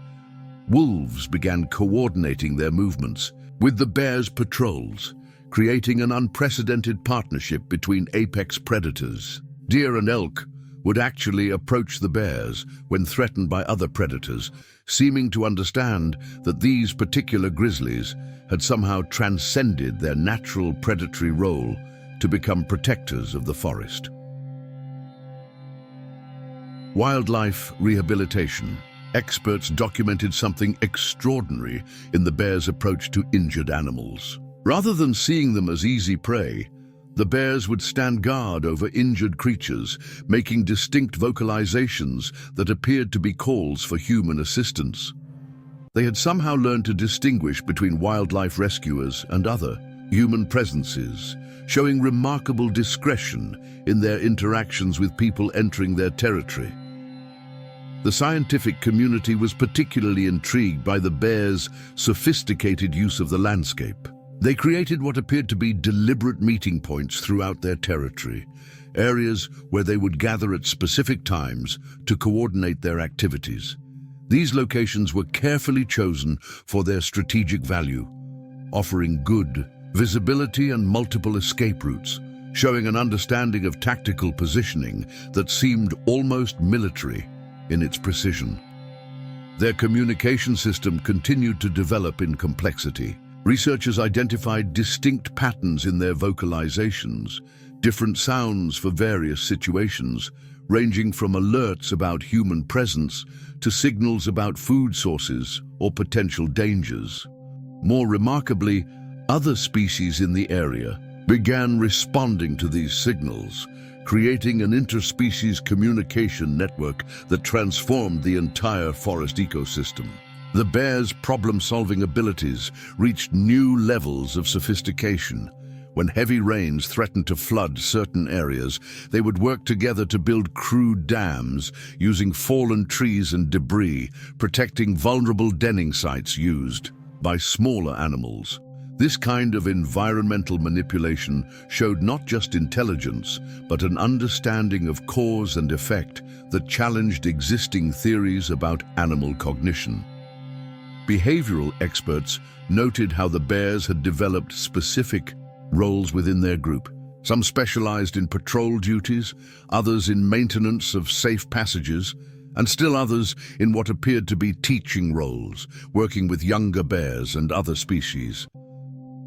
Wolves began coordinating their movements with the bears' patrols, creating an unprecedented partnership between apex predators. Deer and elk would actually approach the bears when threatened by other predators, seeming to understand that these particular grizzlies had somehow transcended their natural predatory role to become protectors of the forest. Wildlife rehabilitation. Experts documented something extraordinary in the bears' approach to injured animals. Rather than seeing them as easy prey, the bears would stand guard over injured creatures, making distinct vocalizations that appeared to be calls for human assistance. They had somehow learned to distinguish between wildlife rescuers and other human presences, showing remarkable discretion in their interactions with people entering their territory. The scientific community was particularly intrigued by the bears' sophisticated use of the landscape. They created what appeared to be deliberate meeting points throughout their territory, areas where they would gather at specific times to coordinate their activities. These locations were carefully chosen for their strategic value, offering good visibility and multiple escape routes, showing an understanding of tactical positioning that seemed almost military in its precision. Their communication system continued to develop in complexity. Researchers identified distinct patterns in their vocalizations, different sounds for various situations, ranging from alerts about human presence to signals about food sources or potential dangers. More remarkably, other species in the area began responding to these signals, creating an interspecies communication network that transformed the entire forest ecosystem. The bears' problem-solving abilities reached new levels of sophistication. When heavy rains threatened to flood certain areas, they would work together to build crude dams using fallen trees and debris, protecting vulnerable denning sites used by smaller animals. This kind of environmental manipulation showed not just intelligence, but an understanding of cause and effect that challenged existing theories about animal cognition. Behavioral experts noted how the bears had developed specific roles within their group. Some specialized in patrol duties, others in maintenance of safe passages, and still others in what appeared to be teaching roles, working with younger bears and other species.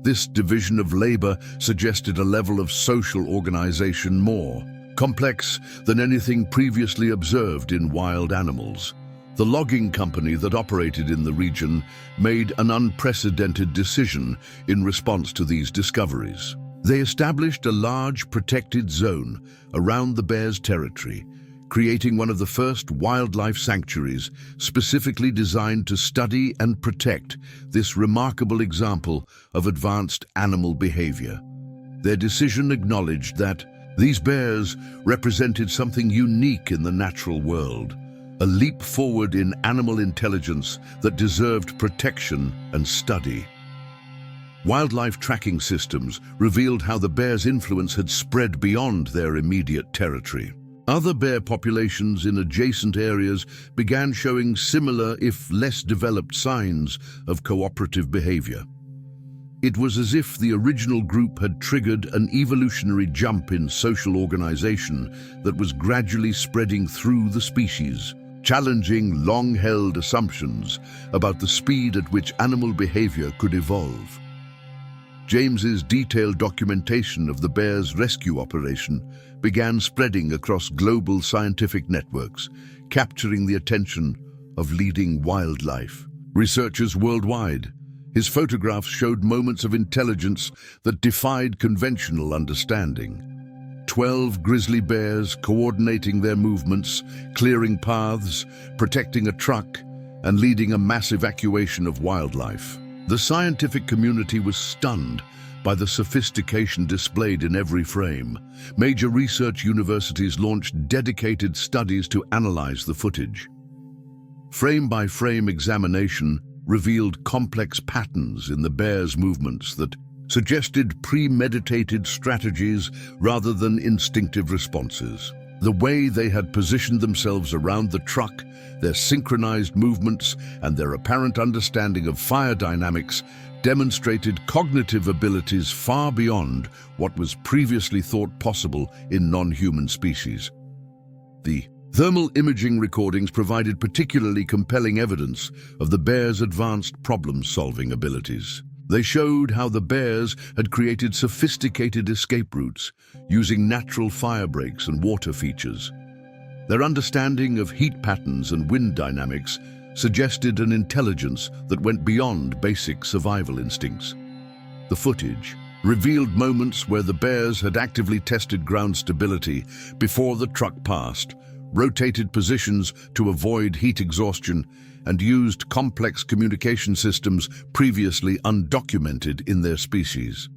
This division of labor suggested a level of social organization more complex than anything previously observed in wild animals. The logging company that operated in the region made an unprecedented decision in response to these discoveries. They established a large protected zone around the bears' territory, creating one of the first wildlife sanctuaries specifically designed to study and protect this remarkable example of advanced animal behavior. Their decision acknowledged that these bears represented something unique in the natural world, a leap forward in animal intelligence that deserved protection and study. Wildlife tracking systems revealed how the bears' influence had spread beyond their immediate territory. Other bear populations in adjacent areas began showing similar, if less developed, signs of cooperative behavior. It was as if the original group had triggered an evolutionary jump in social organization that was gradually spreading through the species, challenging long-held assumptions about the speed at which animal behavior could evolve. James's detailed documentation of the bears' rescue operation began spreading across global scientific networks, capturing the attention of leading wildlife researchers worldwide. His photographs showed moments of intelligence that defied conventional understanding. 12 grizzly bears coordinating their movements, clearing paths, protecting a truck, and leading a mass evacuation of wildlife. The scientific community was stunned by the sophistication displayed in every frame. Major research universities launched dedicated studies to analyze the footage. Frame-by-frame examination revealed complex patterns in the bears' movements that suggested premeditated strategies rather than instinctive responses. The way they had positioned themselves around the truck, their synchronized movements, and their apparent understanding of fire dynamics demonstrated cognitive abilities far beyond what was previously thought possible in non-human species. The thermal imaging recordings provided particularly compelling evidence of the bears' advanced problem-solving abilities. They showed how the bears had created sophisticated escape routes using natural fire breaks and water features. Their understanding of heat patterns and wind dynamics suggested an intelligence that went beyond basic survival instincts. The footage revealed moments where the bears had actively tested ground stability before the truck passed, rotated positions to avoid heat exhaustion, and used complex communication systems previously undocumented in their species.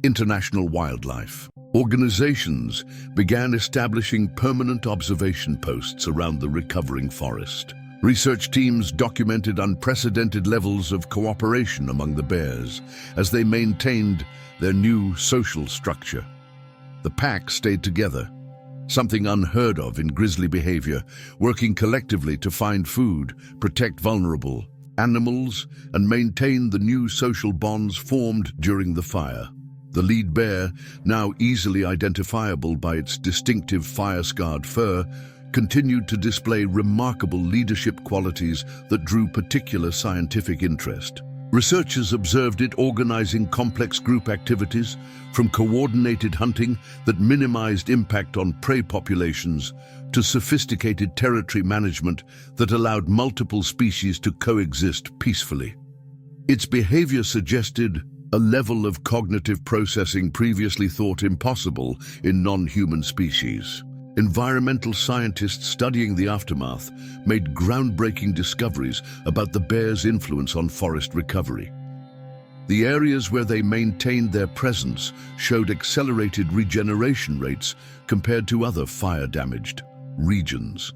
International wildlife organizations began establishing permanent observation posts around the recovering forest. Research teams documented unprecedented levels of cooperation among the bears as they maintained their new social structure. The pack stayed together, something unheard of in grizzly behavior, working collectively to find food, protect vulnerable animals, and maintain the new social bonds formed during the fire. The lead bear, now easily identifiable by its distinctive fire-scarred fur, continued to display remarkable leadership qualities that drew particular scientific interest. Researchers observed it organizing complex group activities, from coordinated hunting that minimized impact on prey populations to sophisticated territory management that allowed multiple species to coexist peacefully. Its behavior suggested a level of cognitive processing previously thought impossible in non-human species. Environmental scientists studying the aftermath made groundbreaking discoveries about the bears' influence on forest recovery. The areas where they maintained their presence showed accelerated regeneration rates compared to other fire-damaged regions.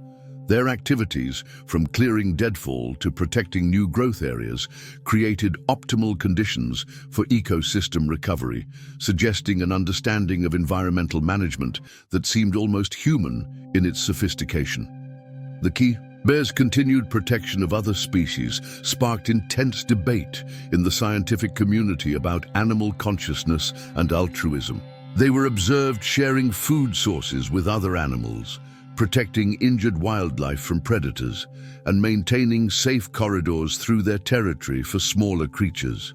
Their activities, from clearing deadfall to protecting new growth areas, created optimal conditions for ecosystem recovery, suggesting an understanding of environmental management that seemed almost human in its sophistication. The key: bears' continued protection of other species sparked intense debate in the scientific community about animal consciousness and altruism. They were observed sharing food sources with other animals, protecting injured wildlife from predators, and maintaining safe corridors through their territory for smaller creatures.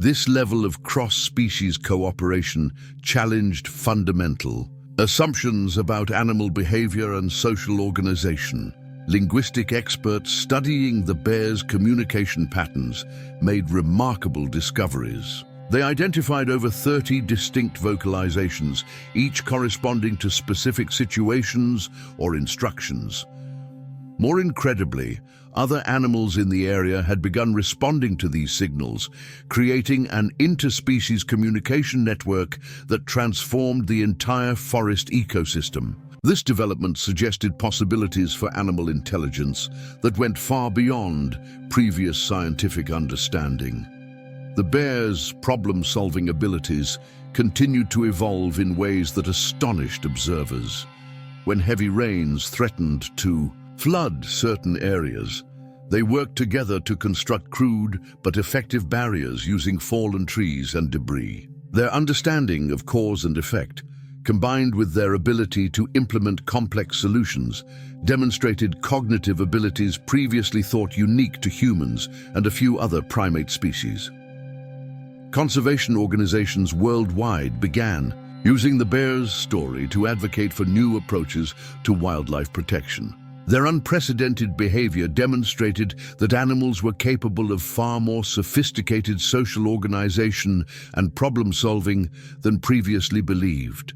This level of cross-species cooperation challenged fundamental assumptions about animal behavior and social organization. Linguistic experts studying the bears' communication patterns made remarkable discoveries. They identified over 30 distinct vocalizations, each corresponding to specific situations or instructions. More incredibly, other animals in the area had begun responding to these signals, creating an interspecies communication network that transformed the entire forest ecosystem. This development suggested possibilities for animal intelligence that went far beyond previous scientific understanding. The bears' problem-solving abilities continued to evolve in ways that astonished observers. When heavy rains threatened to flood certain areas, they worked together to construct crude but effective barriers using fallen trees and debris. Their understanding of cause and effect, combined with their ability to implement complex solutions, demonstrated cognitive abilities previously thought unique to humans and a few other primate species. Conservation organizations worldwide began using the bears' story to advocate for new approaches to wildlife protection. Their unprecedented behavior demonstrated that animals were capable of far more sophisticated social organization and problem-solving than previously believed.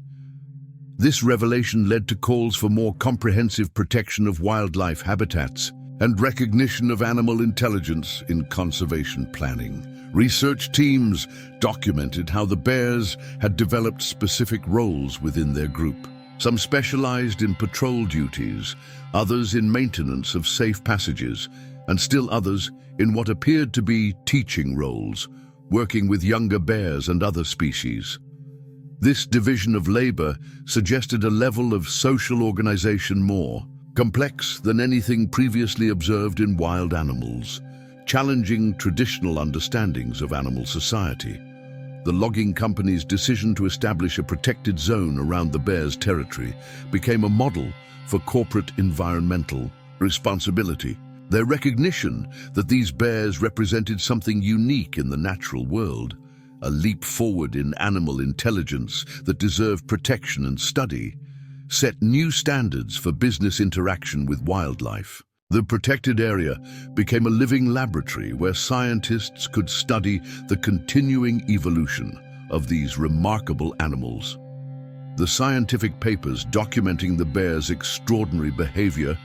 This revelation led to calls for more comprehensive protection of wildlife habitats and recognition of animal intelligence in conservation planning. Research teams documented how the bears had developed specific roles within their group. Some specialized in patrol duties, others in maintenance of safe passages, and still others in what appeared to be teaching roles, working with younger bears and other species. This division of labor suggested a level of social organization more complex than anything previously observed in wild animals, challenging traditional understandings of animal society. The logging company's decision to establish a protected zone around the bear's territory became a model for corporate environmental responsibility. Their recognition that these bears represented something unique in the natural world, a leap forward in animal intelligence that deserved protection and study, set new standards for business interaction with wildlife. The protected area became a living laboratory where scientists could study the continuing evolution of these remarkable animals. The scientific papers documenting the bear's extraordinary behavior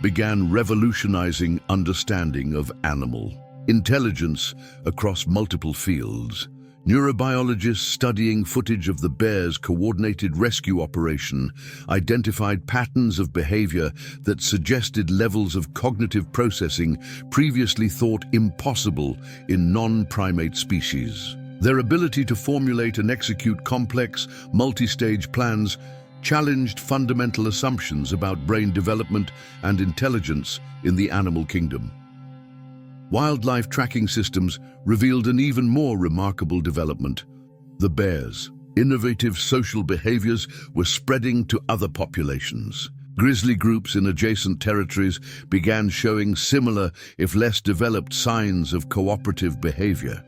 began revolutionizing understanding of animal intelligence across multiple fields. Neurobiologists studying footage of the bear's coordinated rescue operation identified patterns of behavior that suggested levels of cognitive processing previously thought impossible in non-primate species. Their ability to formulate and execute complex, multi-stage plans challenged fundamental assumptions about brain development and intelligence in the animal kingdom. Wildlife tracking systems revealed an even more remarkable development. The bears' innovative social behaviors were spreading to other populations. Grizzly groups in adjacent territories began showing similar, if less developed, signs of cooperative behavior.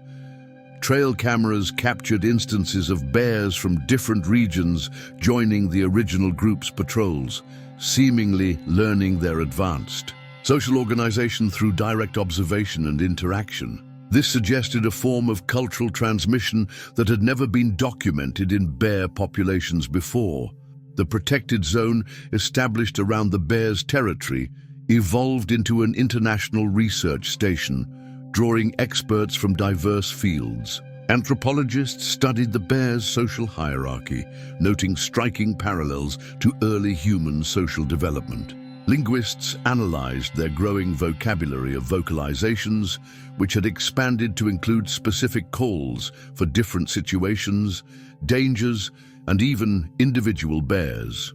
Trail cameras captured instances of bears from different regions joining the original group's patrols, seemingly learning their advanced social organization through direct observation and interaction. This suggested a form of cultural transmission that had never been documented in bear populations before. The protected zone established around the bear's territory evolved into an international research station, drawing experts from diverse fields. Anthropologists studied the bear's social hierarchy, noting striking parallels to early human social development. Linguists analyzed their growing vocabulary of vocalizations, which had expanded to include specific calls for different situations, dangers, and even individual bears.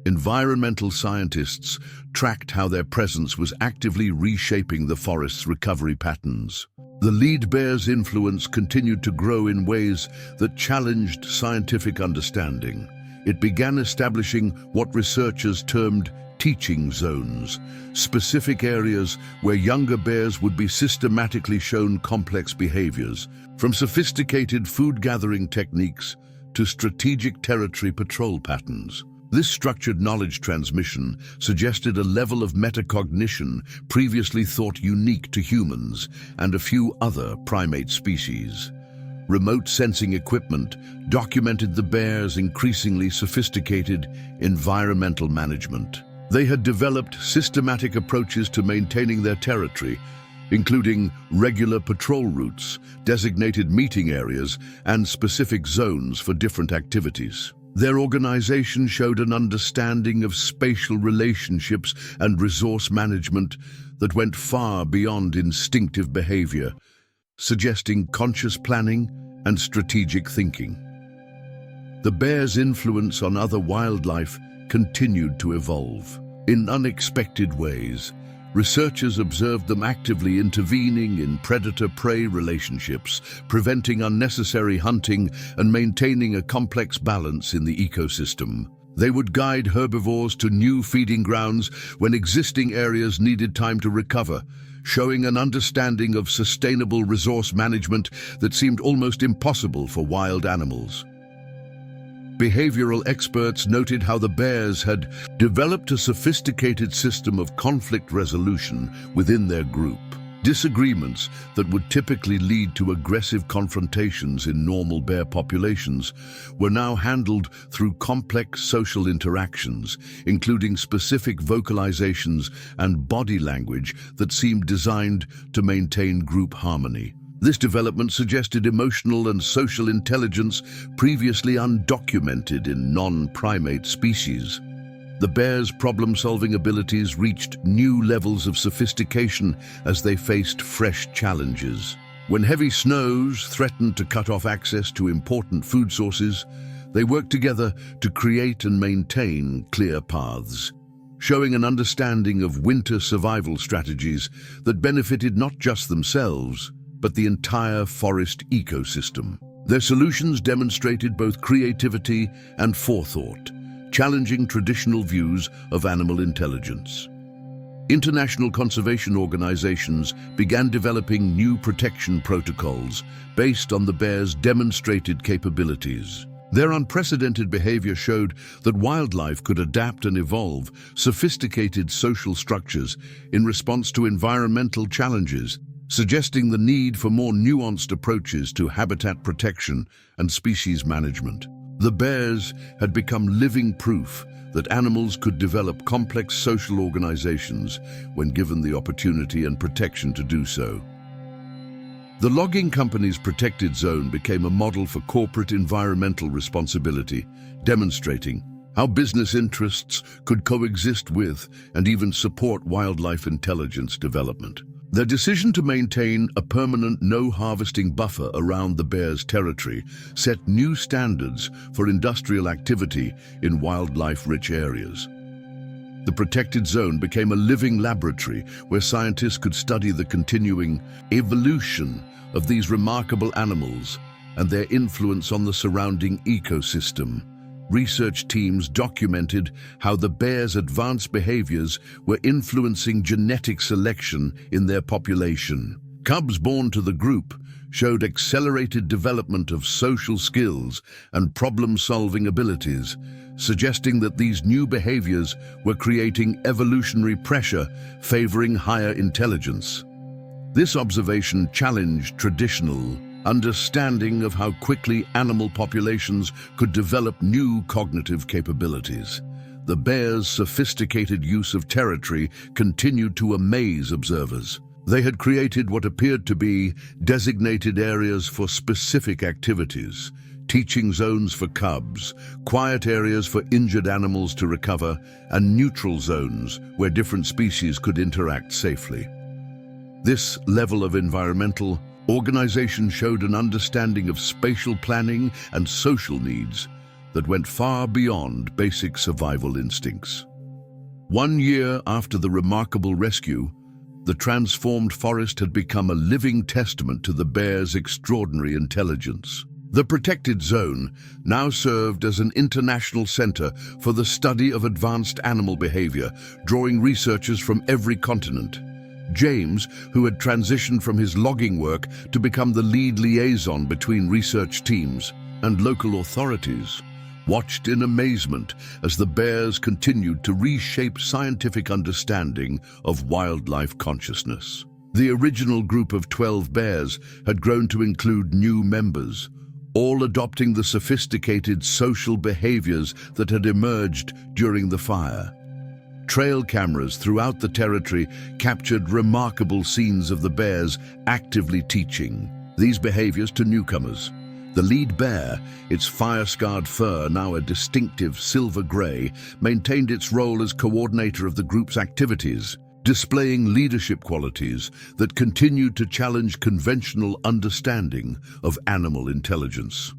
Environmental scientists tracked how their presence was actively reshaping the forest's recovery patterns. The lead bear's influence continued to grow in ways that challenged scientific understanding. It began establishing what researchers termed teaching zones, specific areas where younger bears would be systematically shown complex behaviors, from sophisticated food-gathering techniques to strategic territory patrol patterns. This structured knowledge transmission suggested a level of metacognition previously thought unique to humans and a few other primate species. Remote sensing equipment documented the bears' increasingly sophisticated environmental management. They had developed systematic approaches to maintaining their territory, including regular patrol routes, designated meeting areas, and specific zones for different activities. Their organization showed an understanding of spatial relationships and resource management that went far beyond instinctive behavior, suggesting conscious planning and strategic thinking. The bear's influence on other wildlife continued to evolve. In unexpected ways, researchers observed them actively intervening in predator-prey relationships, preventing unnecessary hunting and maintaining a complex balance in the ecosystem. They would guide herbivores to new feeding grounds when existing areas needed time to recover, showing an understanding of sustainable resource management that seemed almost impossible for wild animals. Behavioral experts noted how the bears had developed a sophisticated system of conflict resolution within their group. Disagreements that would typically lead to aggressive confrontations in normal bear populations were now handled through complex social interactions, including specific vocalizations and body language that seemed designed to maintain group harmony. This development suggested emotional and social intelligence previously undocumented in non-primate species. The bears' problem-solving abilities reached new levels of sophistication as they faced fresh challenges. When heavy snows threatened to cut off access to important food sources, they worked together to create and maintain clear paths, showing an understanding of winter survival strategies that benefited not just themselves, but the entire forest ecosystem. Their solutions demonstrated both creativity and forethought, challenging traditional views of animal intelligence. International conservation organizations began developing new protection protocols based on the bears' demonstrated capabilities. Their unprecedented behavior showed that wildlife could adapt and evolve sophisticated social structures in response to environmental challenges, suggesting the need for more nuanced approaches to habitat protection and species management. The bears had become living proof that animals could develop complex social organizations when given the opportunity and protection to do so. The logging company's protected zone became a model for corporate environmental responsibility, demonstrating how business interests could coexist with and even support wildlife intelligence development. Their decision to maintain a permanent no-harvesting buffer around the bears' territory set new standards for industrial activity in wildlife-rich areas. The protected zone became a living laboratory where scientists could study the continuing evolution of these remarkable animals and their influence on the surrounding ecosystem. Research teams documented how the bears' advanced behaviors were influencing genetic selection in their population. Cubs born to the group showed accelerated development of social skills and problem-solving abilities, suggesting that these new behaviors were creating evolutionary pressure favoring higher intelligence. This observation challenged traditional understanding of how quickly animal populations could develop new cognitive capabilities. The bears' sophisticated use of territory continued to amaze observers. They had created what appeared to be designated areas for specific activities, teaching zones for cubs, quiet areas for injured animals to recover, and neutral zones where different species could interact safely. This level of environmental organization showed an understanding of spatial planning and social needs that went far beyond basic survival instincts. 1 year after the remarkable rescue, the transformed forest had become a living testament to the bears' extraordinary intelligence. The protected zone now served as an international center for the study of advanced animal behavior, drawing researchers from every continent. James, who had transitioned from his logging work to become the lead liaison between research teams and local authorities, watched in amazement as the bears continued to reshape scientific understanding of wildlife consciousness. The original group of 12 bears had grown to include new members, all adopting the sophisticated social behaviors that had emerged during the fire. Trail cameras throughout the territory captured remarkable scenes of the bears actively teaching these behaviors to newcomers. The lead bear, its fire-scarred fur now a distinctive silver gray, maintained its role as coordinator of the group's activities, displaying leadership qualities that continued to challenge conventional understanding of animal intelligence.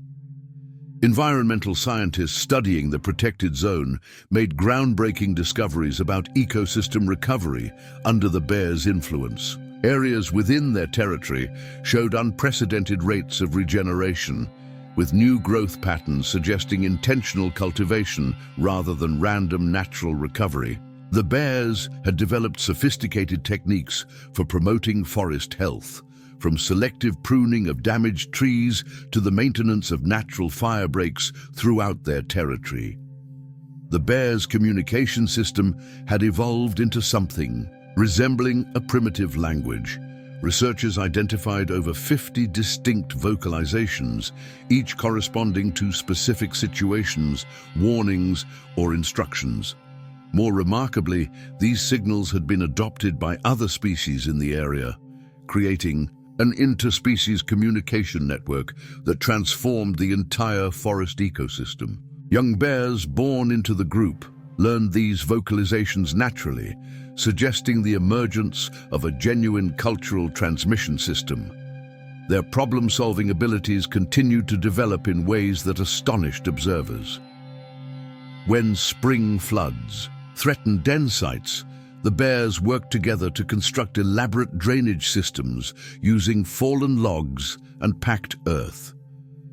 Environmental scientists studying the protected zone made groundbreaking discoveries about ecosystem recovery under the bears' influence. Areas within their territory showed unprecedented rates of regeneration, with new growth patterns suggesting intentional cultivation rather than random natural recovery. The bears had developed sophisticated techniques for promoting forest health, from selective pruning of damaged trees to the maintenance of natural fire breaks throughout their territory. The bears' communication system had evolved into something resembling a primitive language, Researchers identified over 50 distinct vocalizations, each corresponding to specific situations, warnings, or instructions. More remarkably, these signals had been adopted by other species in the area, creating an interspecies communication network that transformed the entire forest ecosystem. Young bears born into the group learned these vocalizations naturally, suggesting the emergence of a genuine cultural transmission system. Their problem-solving abilities continued to develop in ways that astonished observers. When spring floods threatened den sites, the bears worked together to construct elaborate drainage systems using fallen logs and packed earth.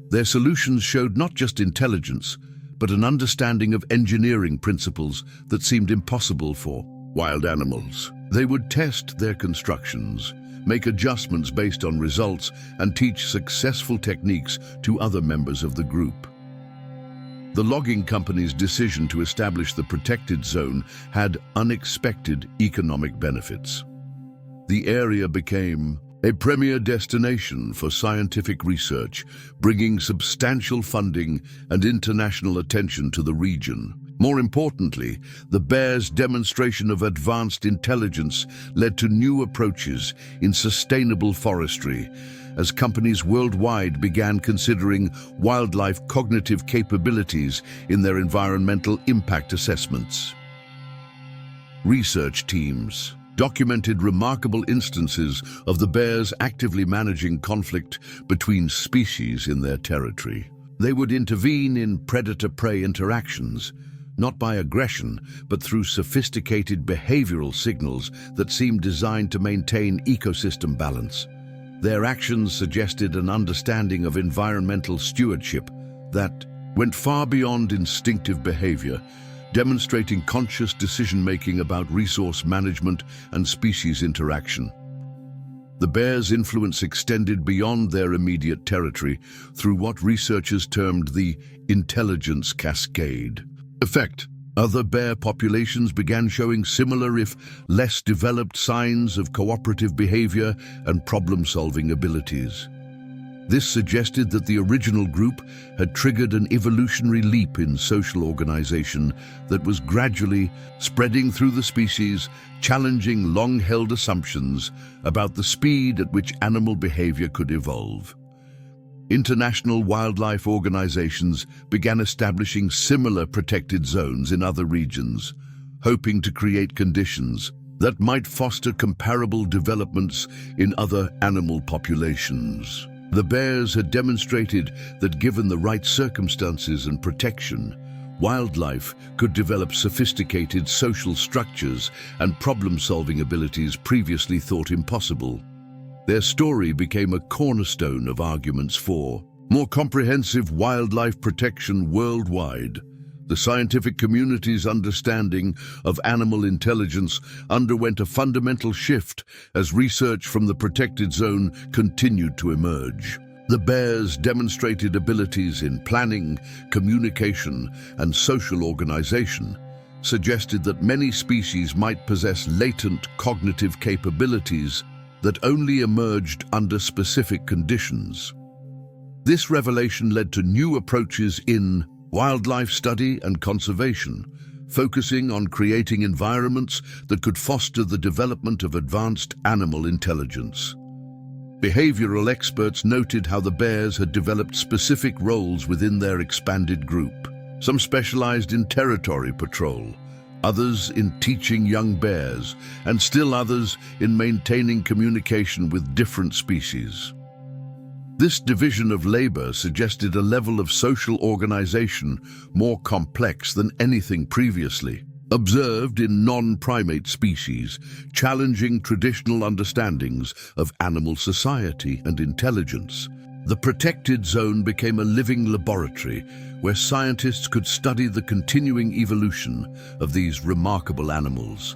Their solutions showed not just intelligence, but an understanding of engineering principles that seemed impossible for wild animals. They would test their constructions, make adjustments based on results, and teach successful techniques to other members of the group. The logging company's decision to establish the protected zone had unexpected economic benefits. The area became a premier destination for scientific research, bringing substantial funding and international attention to the region. More importantly, the bears' demonstration of advanced intelligence led to new approaches in sustainable forestry, as companies worldwide began considering wildlife cognitive capabilities in their environmental impact assessments. Research teams documented remarkable instances of the bears actively managing conflict between species in their territory. They would intervene in predator-prey interactions, not by aggression, but through sophisticated behavioral signals that seemed designed to maintain ecosystem balance. Their actions suggested an understanding of environmental stewardship that went far beyond instinctive behavior, demonstrating conscious decision-making about resource management and species interaction. The bears' influence extended beyond their immediate territory through what researchers termed the intelligence cascade. Effect: other bear populations began showing similar, if less developed, signs of cooperative behavior and problem-solving abilities. This suggested that the original group had triggered an evolutionary leap in social organization that was gradually spreading through the species, challenging long-held assumptions about the speed at which animal behavior could evolve. International wildlife organizations began establishing similar protected zones in other regions, hoping to create conditions that might foster comparable developments in other animal populations. The bears had demonstrated that given the right circumstances and protection, wildlife could develop sophisticated social structures and problem-solving abilities previously thought impossible. Their story became a cornerstone of arguments for more comprehensive wildlife protection worldwide. The scientific community's understanding of animal intelligence underwent a fundamental shift as research from the protected zone continued to emerge. The bears demonstrated abilities in planning, communication, and social organization, suggested that many species might possess latent cognitive capabilities that only emerged under specific conditions. This revelation led to new approaches in wildlife study and conservation, focusing on creating environments that could foster the development of advanced animal intelligence. Behavioral experts noted how the bears had developed specific roles within their expanded group. Some specialized in territory patrol, others in teaching young bears, and still others in maintaining communication with different species. This division of labor suggested a level of social organization more complex than anything previously observed in non-primate species, challenging traditional understandings of animal society and intelligence. The protected zone became a living laboratory where scientists could study the continuing evolution of these remarkable animals.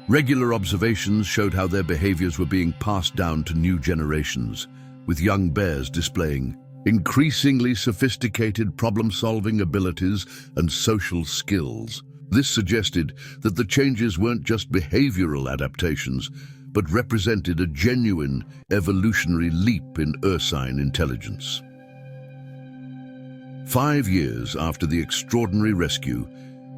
Regular observations showed how their behaviors were being passed down to new generations, with young bears displaying increasingly sophisticated problem-solving abilities and social skills. This suggested that the changes weren't just behavioral adaptations, but represented a genuine evolutionary leap in ursine intelligence. 5 years after the extraordinary rescue,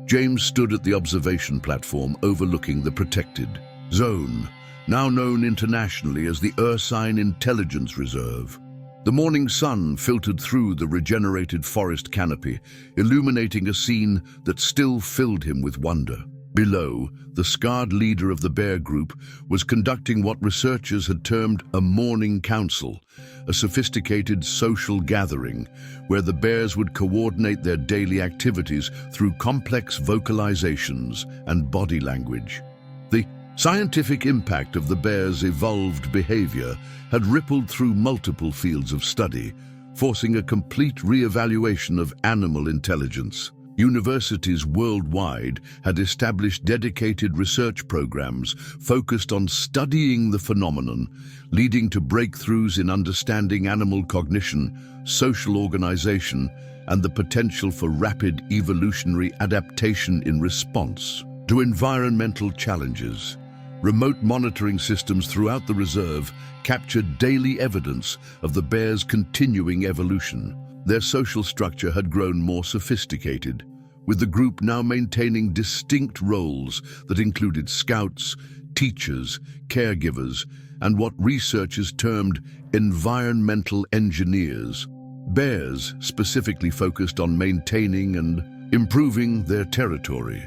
James stood at the observation platform overlooking the protected zone, now known internationally as the Ursine Intelligence Reserve. The morning sun filtered through the regenerated forest canopy, illuminating a scene that still filled him with wonder. Below, the scarred leader of the bear group was conducting what researchers had termed a morning council, a sophisticated social gathering where the bears would coordinate their daily activities through complex vocalizations and body language. The scientific impact of the bears' evolved behavior had rippled through multiple fields of study, forcing a complete re-evaluation of animal intelligence. Universities worldwide had established dedicated research programs focused on studying the phenomenon, leading to breakthroughs in understanding animal cognition, social organization, and the potential for rapid evolutionary adaptation in response to environmental challenges. Remote monitoring systems throughout the reserve captured daily evidence of the bears' continuing evolution. Their social structure had grown more sophisticated, with the group now maintaining distinct roles that included scouts, teachers, caregivers, and what researchers termed environmental engineers. Bears specifically focused on maintaining and improving their territory.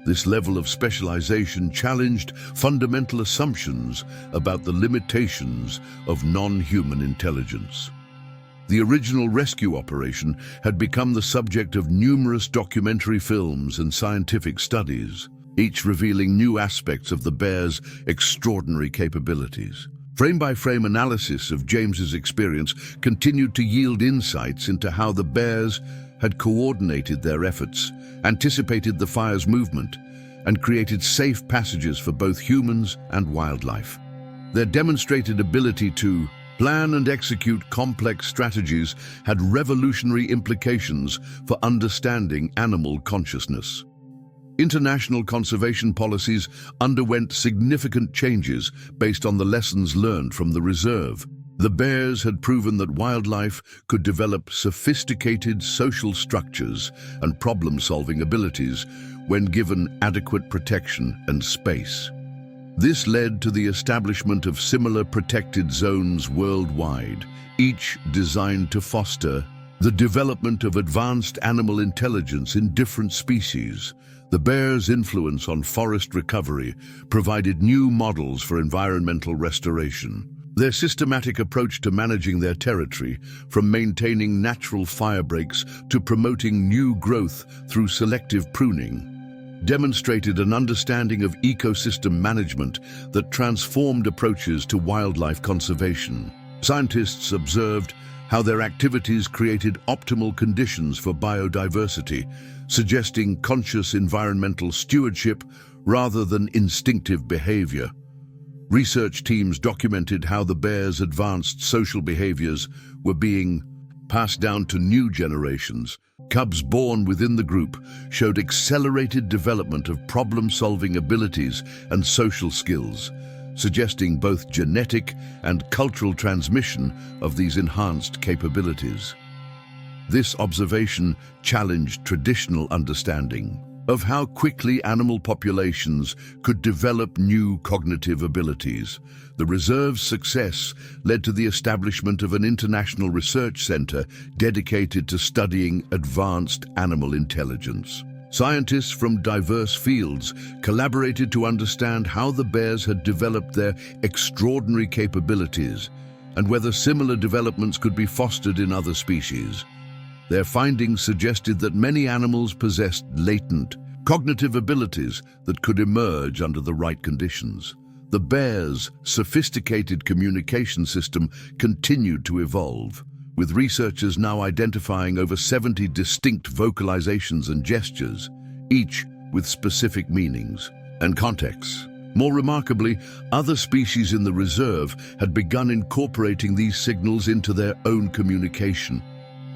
This level of specialization challenged fundamental assumptions about the limitations of non-human intelligence. The original rescue operation had become the subject of numerous documentary films and scientific studies, each revealing new aspects of the bears' extraordinary capabilities. Frame-by-frame analysis of James's experience continued to yield insights into how the bears had coordinated their efforts, anticipated the fire's movement, and created safe passages for both humans and wildlife. Their demonstrated ability to plan and execute complex strategies had revolutionary implications for understanding animal consciousness. International conservation policies underwent significant changes based on the lessons learned from the reserve. The bears had proven that wildlife could develop sophisticated social structures and problem-solving abilities when given adequate protection and space. This led to the establishment of similar protected zones worldwide, each designed to foster the development of advanced animal intelligence in different species. The bears' influence on forest recovery provided new models for environmental restoration. Their systematic approach to managing their territory, from maintaining natural fire breaks to promoting new growth through selective pruning, demonstrated an understanding of ecosystem management that transformed approaches to wildlife conservation. Scientists observed how their activities created optimal conditions for biodiversity, suggesting conscious environmental stewardship rather than instinctive behavior. Research teams documented how the bears' advanced social behaviors were being passed down to new generations. Cubs born within the group showed accelerated development of problem-solving abilities and social skills, suggesting both genetic and cultural transmission of these enhanced capabilities. This observation challenged traditional understanding of how quickly animal populations could develop new cognitive abilities. The reserve's success led to the establishment of an international research center dedicated to studying advanced animal intelligence. Scientists from diverse fields collaborated to understand how the bears had developed their extraordinary capabilities and whether similar developments could be fostered in other species. Their findings suggested that many animals possessed latent cognitive abilities that could emerge under the right conditions. The bear's sophisticated communication system continued to evolve, with researchers now identifying over 70 distinct vocalizations and gestures, each with specific meanings and contexts. More remarkably, other species in the reserve had begun incorporating these signals into their own communication,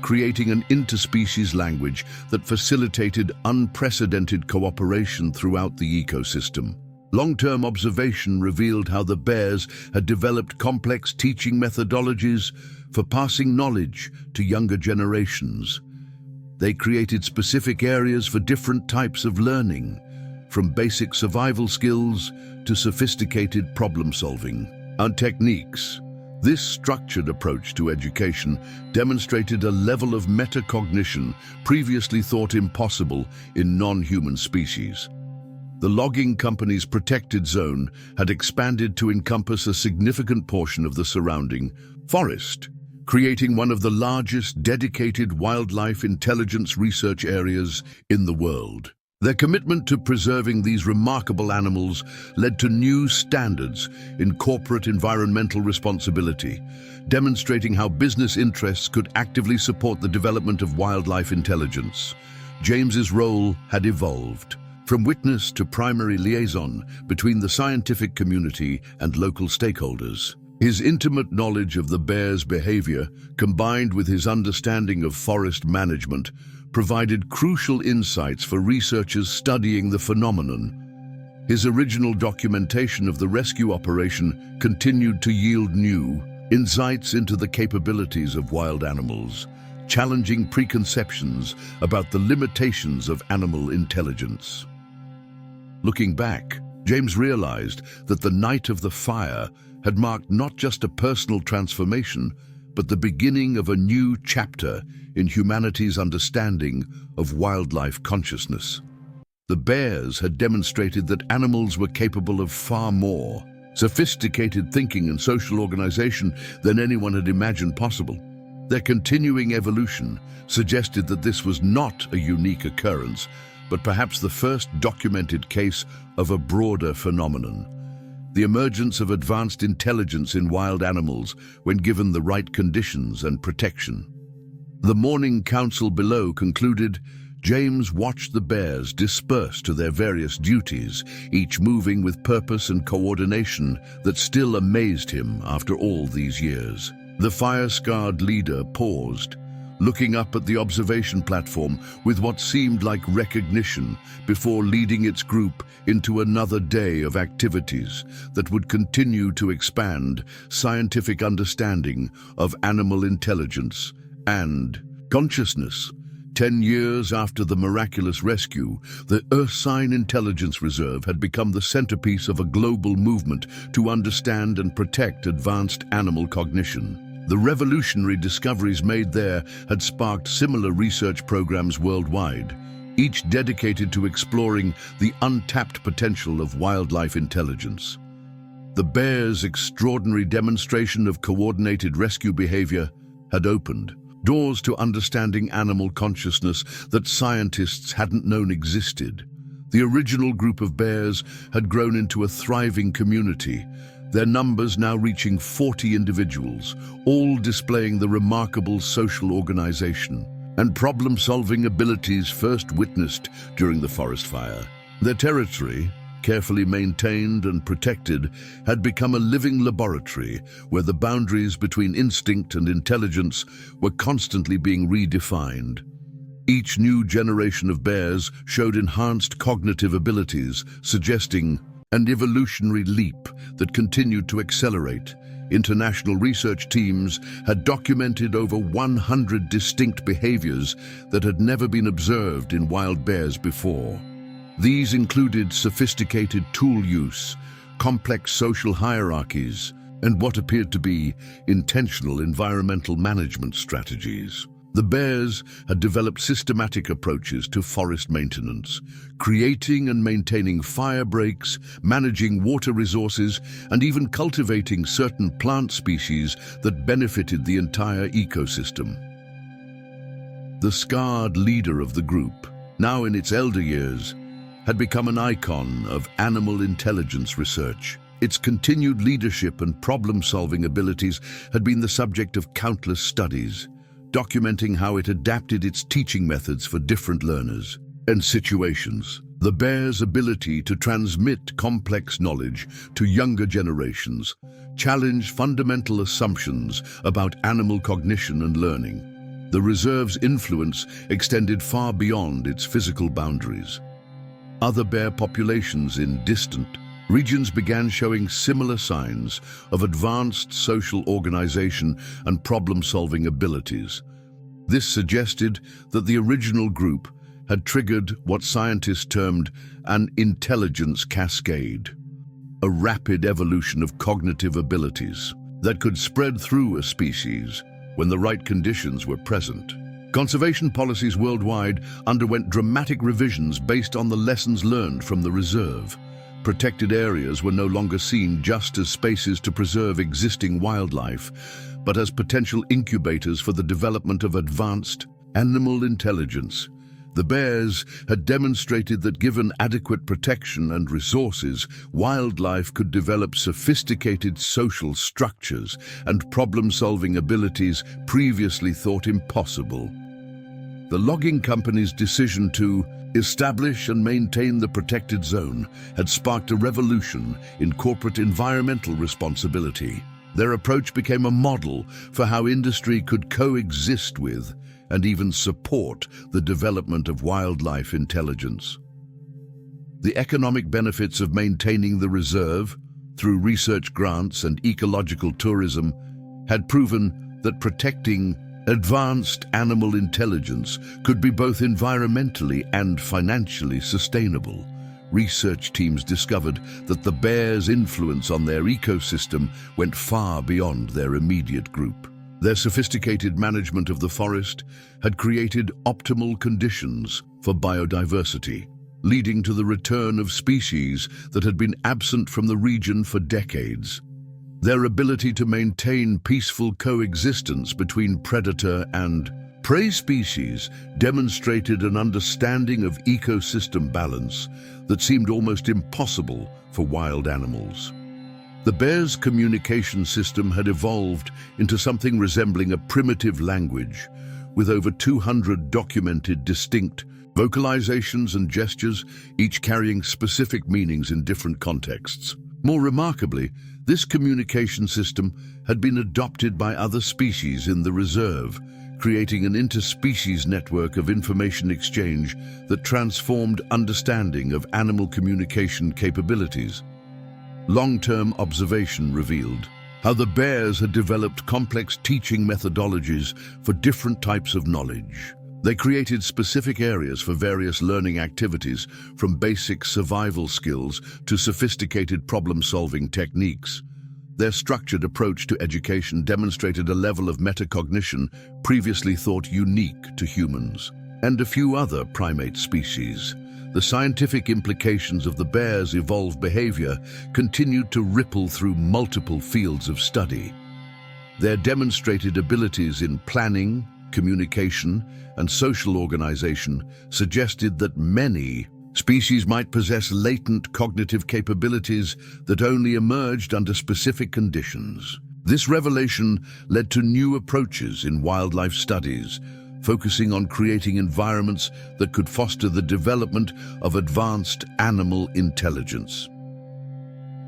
creating an interspecies language that facilitated unprecedented cooperation throughout the ecosystem. Long-term observation revealed how the bears had developed complex teaching methodologies for passing knowledge to younger generations. They created specific areas for different types of learning, from basic survival skills to sophisticated problem-solving and techniques. This structured approach to education demonstrated a level of metacognition previously thought impossible in non-human species. The logging company's protected zone had expanded to encompass a significant portion of the surrounding forest, creating one of the largest dedicated wildlife intelligence research areas in the world. Their commitment to preserving these remarkable animals led to new standards in corporate environmental responsibility, demonstrating how business interests could actively support the development of wildlife intelligence. James's role had evolved from witness to primary liaison between the scientific community and local stakeholders. His intimate knowledge of the bear's behavior, combined with his understanding of forest management, provided crucial insights for researchers studying the phenomenon. His original documentation of the rescue operation continued to yield new insights into the capabilities of wild animals, challenging preconceptions about the limitations of animal intelligence. Looking back, James realized that the Night of the Fire had marked not just a personal transformation, but the beginning of a new chapter in humanity's understanding of wildlife consciousness. The bears had demonstrated that animals were capable of far more sophisticated thinking and social organization than anyone had imagined possible. Their continuing evolution suggested that this was not a unique occurrence, but perhaps the first documented case of a broader phenomenon: the emergence of advanced intelligence in wild animals when given the right conditions and protection. The morning council below concluded, James watched the bears disperse to their various duties, each moving with purpose and coordination that still amazed him after all these years. The fire-scarred leader paused, looking up at the observation platform with what seemed like recognition before leading its group into another day of activities that would continue to expand scientific understanding of animal intelligence and consciousness. 10 years after the miraculous rescue, the Ursine Intelligence Reserve had become the centerpiece of a global movement to understand and protect advanced animal cognition. The revolutionary discoveries made there had sparked similar research programs worldwide, each dedicated to exploring the untapped potential of wildlife intelligence. The bears' extraordinary demonstration of coordinated rescue behavior had opened doors to understanding animal consciousness that scientists hadn't known existed. The original group of bears had grown into a thriving community, their numbers now reaching 40 individuals, all displaying the remarkable social organization and problem-solving abilities first witnessed during the forest fire. Their territory, carefully maintained and protected, had become a living laboratory where the boundaries between instinct and intelligence were constantly being redefined. Each new generation of bears showed enhanced cognitive abilities, suggesting an evolutionary leap that continued to accelerate. International research teams had documented over 100 distinct behaviors that had never been observed in wild bears before. These included sophisticated tool use, complex social hierarchies, and what appeared to be intentional environmental management strategies. The bears had developed systematic approaches to forest maintenance, creating and maintaining fire breaks, managing water resources, and even cultivating certain plant species that benefited the entire ecosystem. The scarred leader of the group, now in its elder years, had become an icon of animal intelligence research. Its continued leadership and problem-solving abilities had been the subject of countless studies, documenting how it adapted its teaching methods for different learners and situations. The bear's ability to transmit complex knowledge to younger generations challenged fundamental assumptions about animal cognition and learning. The reserve's influence extended far beyond its physical boundaries. Other bear populations in distant, Regions began showing similar signs of advanced social organization and problem-solving abilities. This suggested that the original group had triggered what scientists termed an intelligence cascade, a rapid evolution of cognitive abilities that could spread through a species when the right conditions were present. Conservation policies worldwide underwent dramatic revisions based on the lessons learned from the reserve. Protected areas were no longer seen just as spaces to preserve existing wildlife, but as potential incubators for the development of advanced animal intelligence. The bears had demonstrated that given adequate protection and resources, wildlife could develop sophisticated social structures and problem-solving abilities previously thought impossible. The logging company's decision to establish and maintain the protected zone had sparked a revolution in corporate environmental responsibility. Their approach became a model for how industry could coexist with and even support the development of wildlife intelligence. The economic benefits of maintaining the reserve through research grants and ecological tourism had proven that protecting advanced animal intelligence could be both environmentally and financially sustainable. Research teams discovered that the bears' influence on their ecosystem went far beyond their immediate group. Their sophisticated management of the forest had created optimal conditions for biodiversity, leading to the return of species that had been absent from the region for decades. Their ability to maintain peaceful coexistence between predator and prey species demonstrated an understanding of ecosystem balance that seemed almost impossible for wild animals. The bear's communication system had evolved into something resembling a primitive language, with over 200 documented distinct vocalizations and gestures, each carrying specific meanings in different contexts. More remarkably, this communication system had been adopted by other species in the reserve, creating an interspecies network of information exchange that transformed understanding of animal communication capabilities. Long-term observation revealed how the bears had developed complex teaching methodologies for different types of knowledge. They created specific areas for various learning activities, from basic survival skills to sophisticated problem-solving techniques. Their structured approach to education demonstrated a level of metacognition previously thought unique to humans and a few other primate species. The scientific implications of the bear's evolved behavior continued to ripple through multiple fields of study. Their demonstrated abilities in planning, communication, and social organization suggested that many species might possess latent cognitive capabilities that only emerged under specific conditions. This revelation led to new approaches in wildlife studies, focusing on creating environments that could foster the development of advanced animal intelligence.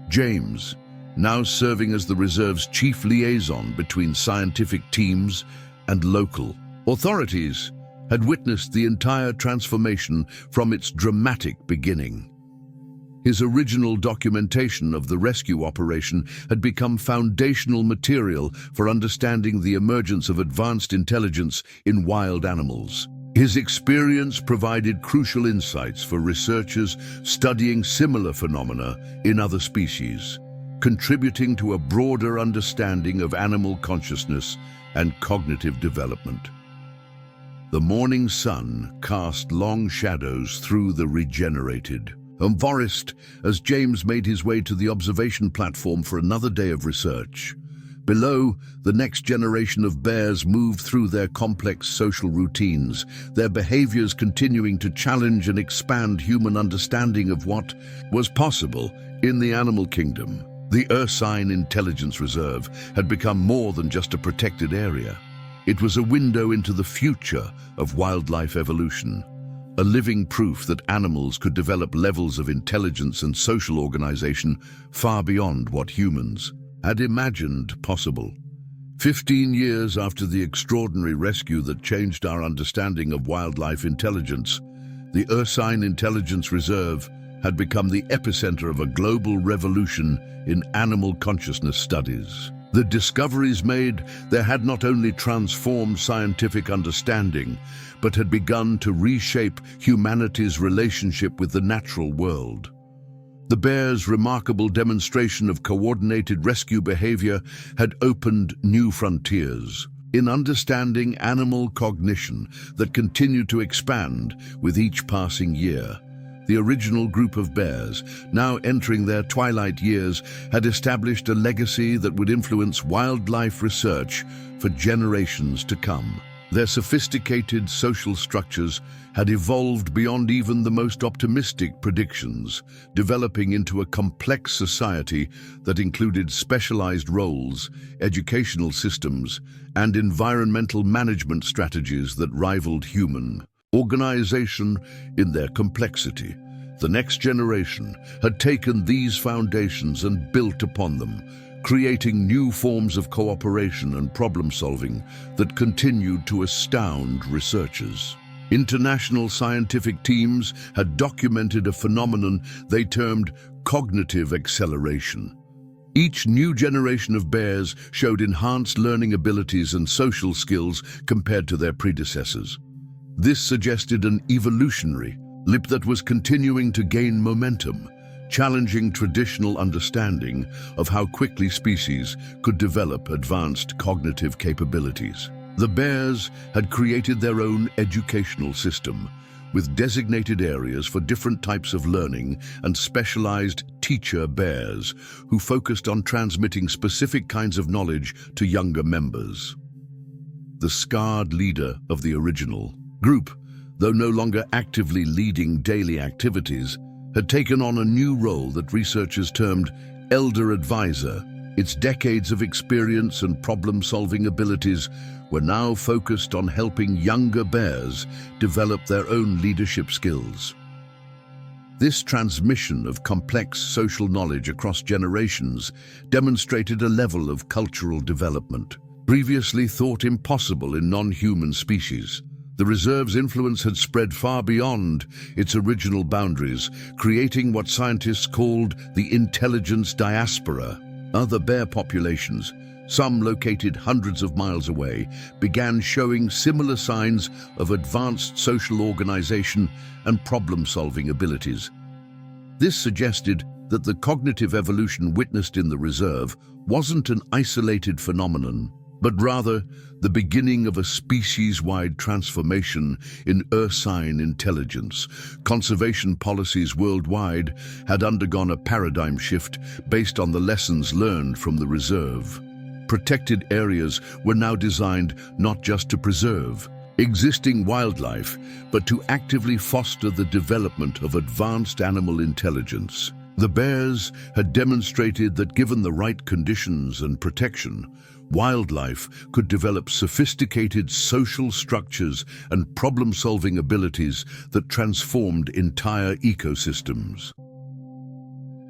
James, now serving as the reserve's chief liaison between scientific teams and local authorities, had witnessed the entire transformation from its dramatic beginning. His original documentation of the rescue operation had become foundational material for understanding the emergence of advanced intelligence in wild animals. His experience provided crucial insights for researchers studying similar phenomena in other species, contributing to a broader understanding of animal consciousness and cognitive development. The morning sun cast long shadows through the regenerated forest as James made his way to the observation platform for another day of research. Below, the next generation of bears moved through their complex social routines, their behaviors continuing to challenge and expand human understanding of what was possible in the animal kingdom. The Ursine Intelligence Reserve had become more than just a protected area. It was a window into the future of wildlife evolution, a living proof that animals could develop levels of intelligence and social organization far beyond what humans had imagined possible. 15 years after the extraordinary rescue that changed our understanding of wildlife intelligence, the Ursine Intelligence Reserve had become the epicenter of a global revolution in animal consciousness studies. The discoveries made there had not only transformed scientific understanding, but had begun to reshape humanity's relationship with the natural world. The bear's remarkable demonstration of coordinated rescue behavior had opened new frontiers in understanding animal cognition that continued to expand with each passing year. The original group of bears, now entering their twilight years, had established a legacy that would influence wildlife research for generations to come. Their sophisticated social structures had evolved beyond even the most optimistic predictions, developing into a complex society that included specialized roles, educational systems, and environmental management strategies that rivaled human organization in their complexity. The next generation had taken these foundations and built upon them, creating new forms of cooperation and problem-solving that continued to astound researchers. International scientific teams had documented a phenomenon they termed cognitive acceleration. Each new generation of bears showed enhanced learning abilities and social skills compared to their predecessors. This suggested an evolutionary leap that was continuing to gain momentum, challenging traditional understanding of how quickly species could develop advanced cognitive capabilities. The bears had created their own educational system, with designated areas for different types of learning and specialized teacher bears who focused on transmitting specific kinds of knowledge to younger members. The scarred leader of the original group, though no longer actively leading daily activities, had taken on a new role that researchers termed elder advisor. Its decades of experience and problem-solving abilities were now focused on helping younger bears develop their own leadership skills. This transmission of complex social knowledge across generations demonstrated a level of cultural development previously thought impossible in non-human species. The reserve's influence had spread far beyond its original boundaries, creating what scientists called the intelligence diaspora. Other bear populations, some located hundreds of miles away, began showing similar signs of advanced social organization and problem-solving abilities. This suggested that the cognitive evolution witnessed in the reserve wasn't an isolated phenomenon, but rather the beginning of a species-wide transformation in ursine intelligence. Conservation policies worldwide had undergone a paradigm shift based on the lessons learned from the reserve. Protected areas were now designed not just to preserve existing wildlife, but to actively foster the development of advanced animal intelligence. The bears had demonstrated that given the right conditions and protection, wildlife could develop sophisticated social structures and problem-solving abilities that transformed entire ecosystems.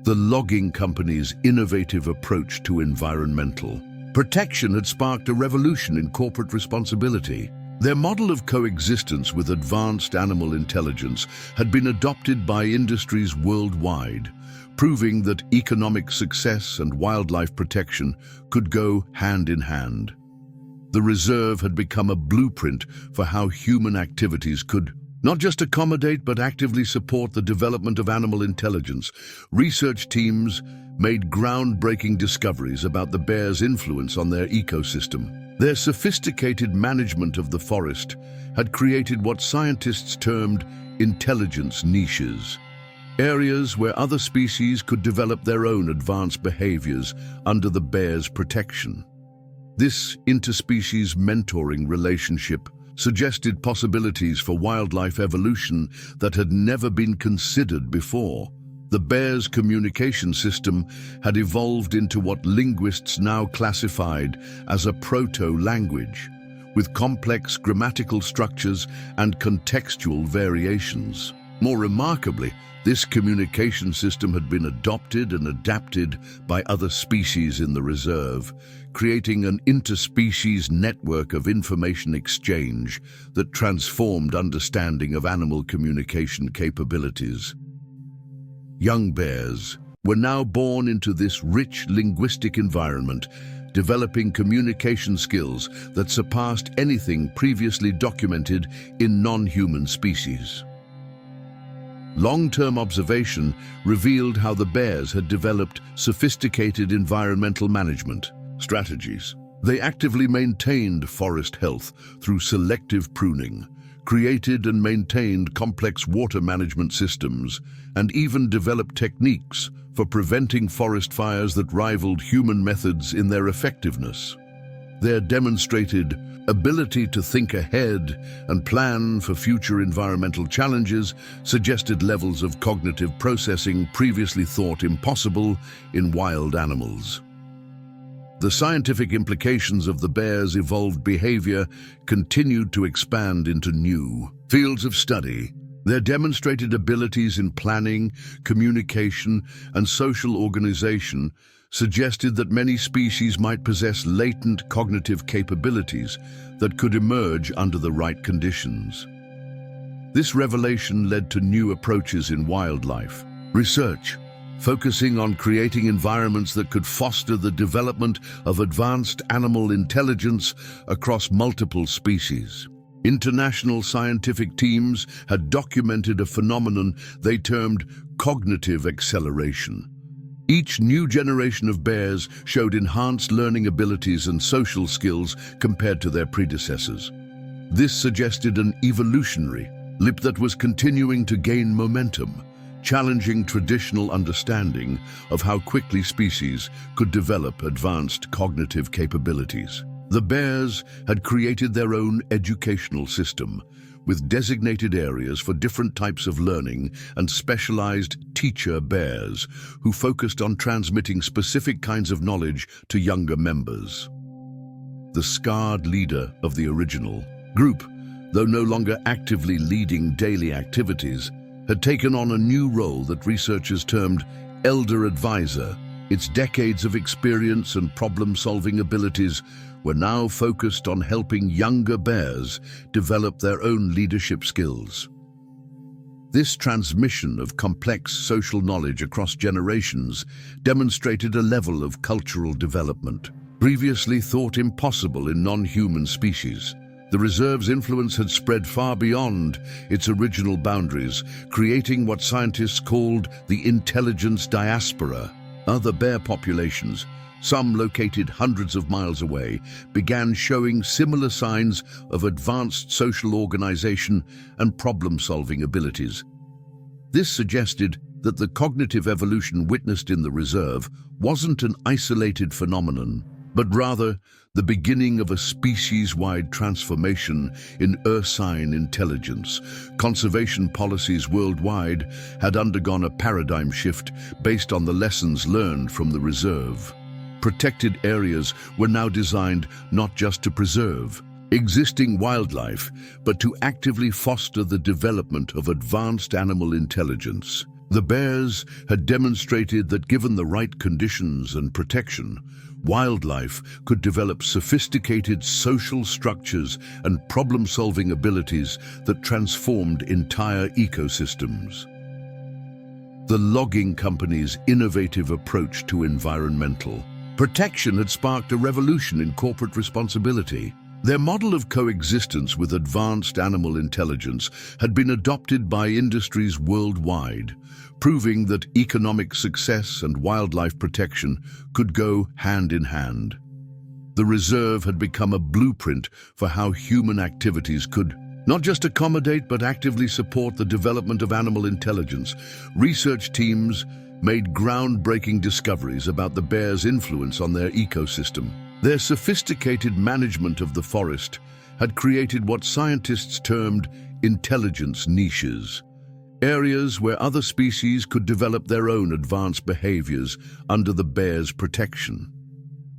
The logging company's innovative approach to environmental protection had sparked a revolution in corporate responsibility. Their model of coexistence with advanced animal intelligence had been adopted by industries worldwide, proving that economic success and wildlife protection could go hand in hand. The reserve had become a blueprint for how human activities could not just accommodate but actively support the development of animal intelligence. Research teams made groundbreaking discoveries about the bear's influence on their ecosystem. Their sophisticated management of the forest had created what scientists termed intelligence niches, areas where other species could develop their own advanced behaviors under the bear's protection. This interspecies mentoring relationship suggested possibilities for wildlife evolution that had never been considered before. The bear's communication system had evolved into what linguists now classified as a proto-language, with complex grammatical structures and contextual variations. More remarkably, this communication system had been adopted and adapted by other species in the reserve, creating an interspecies network of information exchange that transformed understanding of animal communication capabilities. Young bears were now born into this rich linguistic environment, developing communication skills that surpassed anything previously documented in non-human species. Long-term observation revealed how the bears had developed sophisticated environmental management strategies. They actively maintained forest health through selective pruning, created and maintained complex water management systems, and even developed techniques for preventing forest fires that rivaled human methods in their effectiveness. Their demonstrated ability to think ahead and plan for future environmental challenges suggested levels of cognitive processing previously thought impossible in wild animals. The scientific implications of the bear's evolved behavior continued to expand into new fields of study. Their demonstrated abilities in planning, communication, and social organization suggested that many species might possess latent cognitive capabilities that could emerge under the right conditions. This revelation led to new approaches in wildlife research, focusing on creating environments that could foster the development of advanced animal intelligence across multiple species. International scientific teams had documented a phenomenon they termed cognitive acceleration. Each new generation of bears showed enhanced learning abilities and social skills compared to their predecessors. This suggested an evolutionary leap that was continuing to gain momentum, challenging traditional understanding of how quickly species could develop advanced cognitive capabilities. The bears had created their own educational system, with designated areas for different types of learning and specialized teacher bears who focused on transmitting specific kinds of knowledge to younger members. The scarred leader of the original group, though no longer actively leading daily activities, had taken on a new role that researchers termed elder advisor. Its decades of experience and problem-solving abilities were now focused on helping younger bears develop their own leadership skills. This transmission of complex social knowledge across generations demonstrated a level of cultural development previously thought impossible in non-human species. The reserve's influence had spread far beyond its original boundaries, creating what scientists called the intelligence diaspora. Other bear populations, some located hundreds of miles away, began showing similar signs of advanced social organization and problem-solving abilities. This suggested that the cognitive evolution witnessed in the reserve wasn't an isolated phenomenon, but rather the beginning of a species-wide transformation in ursine intelligence. Conservation policies worldwide had undergone a paradigm shift based on the lessons learned from the reserve. Protected areas were now designed not just to preserve existing wildlife, but to actively foster the development of advanced animal intelligence. The bears had demonstrated that given the right conditions and protection, wildlife could develop sophisticated social structures and problem-solving abilities that transformed entire ecosystems. The logging company's innovative approach to environmental protection had sparked a revolution in corporate responsibility. Their model of coexistence with advanced animal intelligence had been adopted by industries worldwide, proving that economic success and wildlife protection could go hand in hand. The reserve had become a blueprint for how human activities could not just accommodate but actively support the development of animal intelligence. Research teams made groundbreaking discoveries about the bear's influence on their ecosystem. Their sophisticated management of the forest had created what scientists termed intelligence niches, areas where other species could develop their own advanced behaviors under the bear's protection.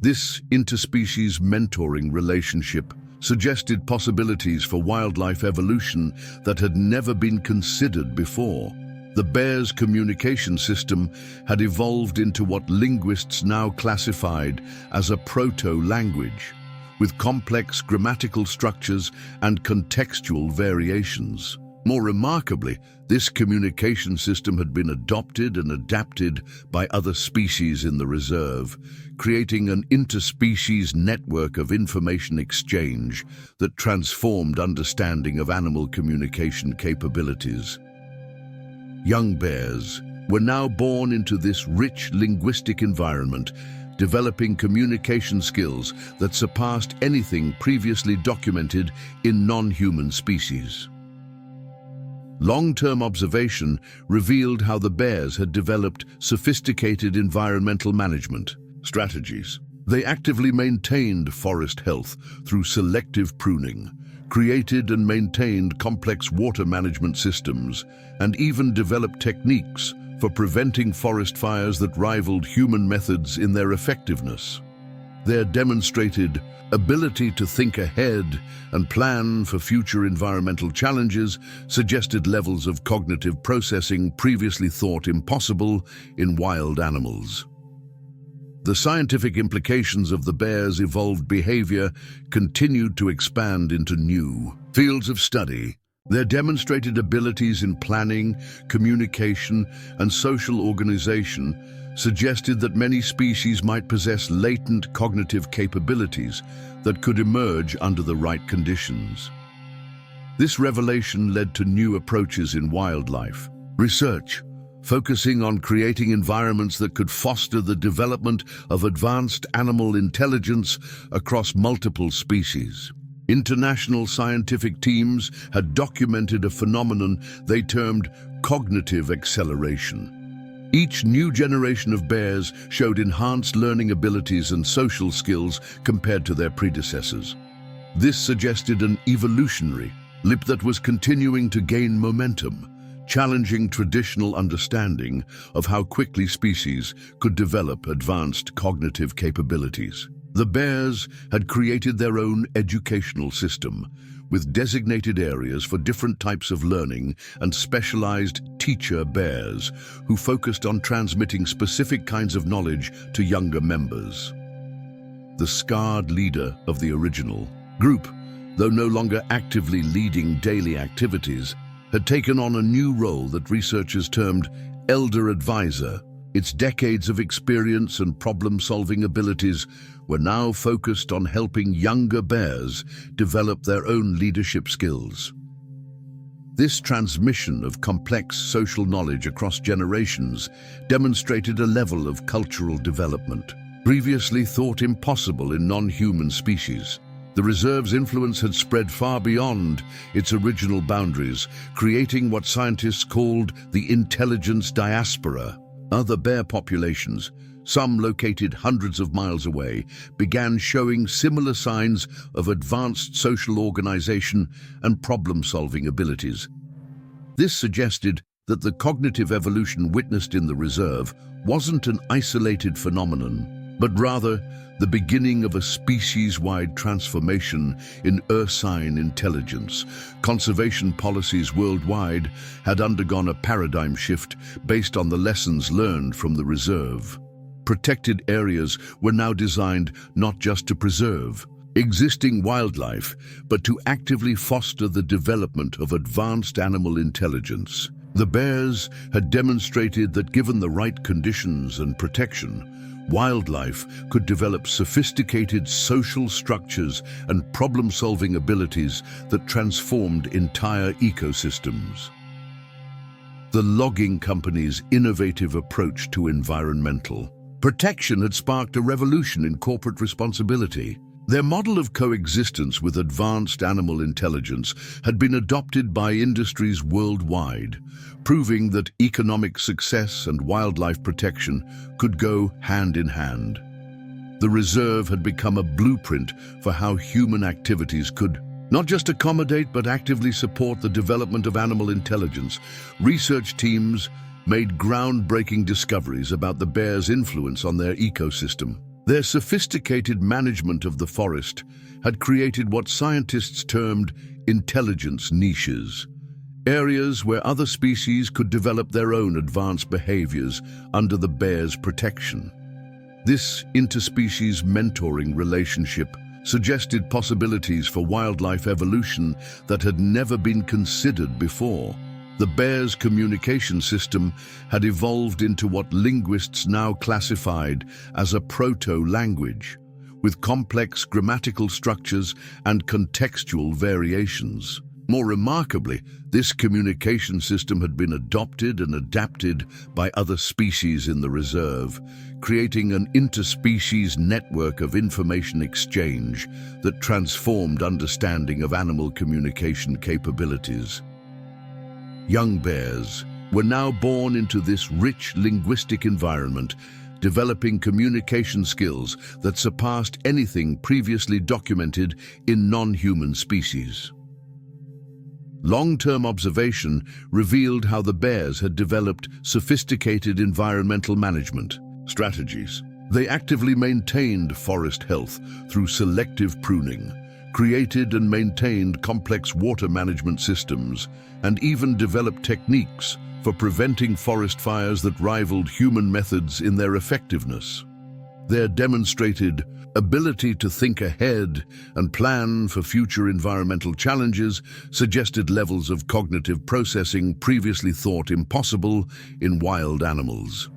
This interspecies mentoring relationship suggested possibilities for wildlife evolution that had never been considered before. The bear's communication system had evolved into what linguists now classified as a proto-language, with complex grammatical structures and contextual variations. More remarkably, this communication system had been adopted and adapted by other species in the reserve, creating an interspecies network of information exchange that transformed understanding of animal communication capabilities. Young bears were now born into this rich linguistic environment, developing communication skills that surpassed anything previously documented in non-human species. Long-term observation revealed how the bears had developed sophisticated environmental management strategies. They actively maintained forest health through selective pruning, created and maintained complex water management systems, and even developed techniques for preventing forest fires that rivaled human methods in their effectiveness. Their demonstrated ability to think ahead and plan for future environmental challenges suggested levels of cognitive processing previously thought impossible in wild animals. The scientific implications of the bear's evolved behavior continued to expand into new fields of study. Their demonstrated abilities in planning, communication, and social organization suggested that many species might possess latent cognitive capabilities that could emerge under the right conditions. This revelation led to new approaches in wildlife research, focusing on creating environments that could foster the development of advanced animal intelligence across multiple species. International scientific teams had documented a phenomenon they termed cognitive acceleration. Each new generation of bears showed enhanced learning abilities and social skills compared to their predecessors. This suggested an evolutionary leap that was continuing to gain momentum, challenging traditional understanding of how quickly species could develop advanced cognitive capabilities. The bears had created their own educational system, with designated areas for different types of learning and specialized teacher bears who focused on transmitting specific kinds of knowledge to younger members. The scarred leader of the original group, though no longer actively leading daily activities, had taken on a new role that researchers termed elder advisor. Its decades of experience and problem-solving abilities were now focused on helping younger bears develop their own leadership skills. This transmission of complex social knowledge across generations demonstrated a level of cultural development previously thought impossible in non-human species. The reserve's influence had spread far beyond its original boundaries, creating what scientists called the intelligence diaspora. Other bear populations, some located hundreds of miles away, began showing similar signs of advanced social organization and problem-solving abilities. This suggested that the cognitive evolution witnessed in the reserve wasn't an isolated phenomenon, but rather the beginning of a species-wide transformation in ursine intelligence. Conservation policies worldwide had undergone a paradigm shift based on the lessons learned from the reserve. Protected areas were now designed not just to preserve existing wildlife, but to actively foster the development of advanced animal intelligence. The bears had demonstrated that given the right conditions and protection, wildlife could develop sophisticated social structures and problem-solving abilities that transformed entire ecosystems. The logging company's innovative approach to environmental protection had sparked a revolution in corporate responsibility. Their model of coexistence with advanced animal intelligence had been adopted by industries worldwide, proving that economic success and wildlife protection could go hand in hand. The reserve had become a blueprint for how human activities could not just accommodate but actively support the development of animal intelligence. Research teams made groundbreaking discoveries about the bear's influence on their ecosystem. Their sophisticated management of the forest had created what scientists termed intelligence niches, areas where other species could develop their own advanced behaviors under the bear's protection. This interspecies mentoring relationship suggested possibilities for wildlife evolution that had never been considered before. The bear's communication system had evolved into what linguists now classified as a proto-language, with complex grammatical structures and contextual variations. More remarkably, this communication system had been adopted and adapted by other species in the reserve, creating an interspecies network of information exchange that transformed understanding of animal communication capabilities. Young bears were now born into this rich linguistic environment, developing communication skills that surpassed anything previously documented in non-human species. Long-term observation revealed how the bears had developed sophisticated environmental management strategies. They actively maintained forest health through selective pruning, created and maintained complex water management systems, and even developed techniques for preventing forest fires that rivaled human methods in their effectiveness. Their demonstrated ability to think ahead and plan for future environmental challenges suggested levels of cognitive processing previously thought impossible in wild animals.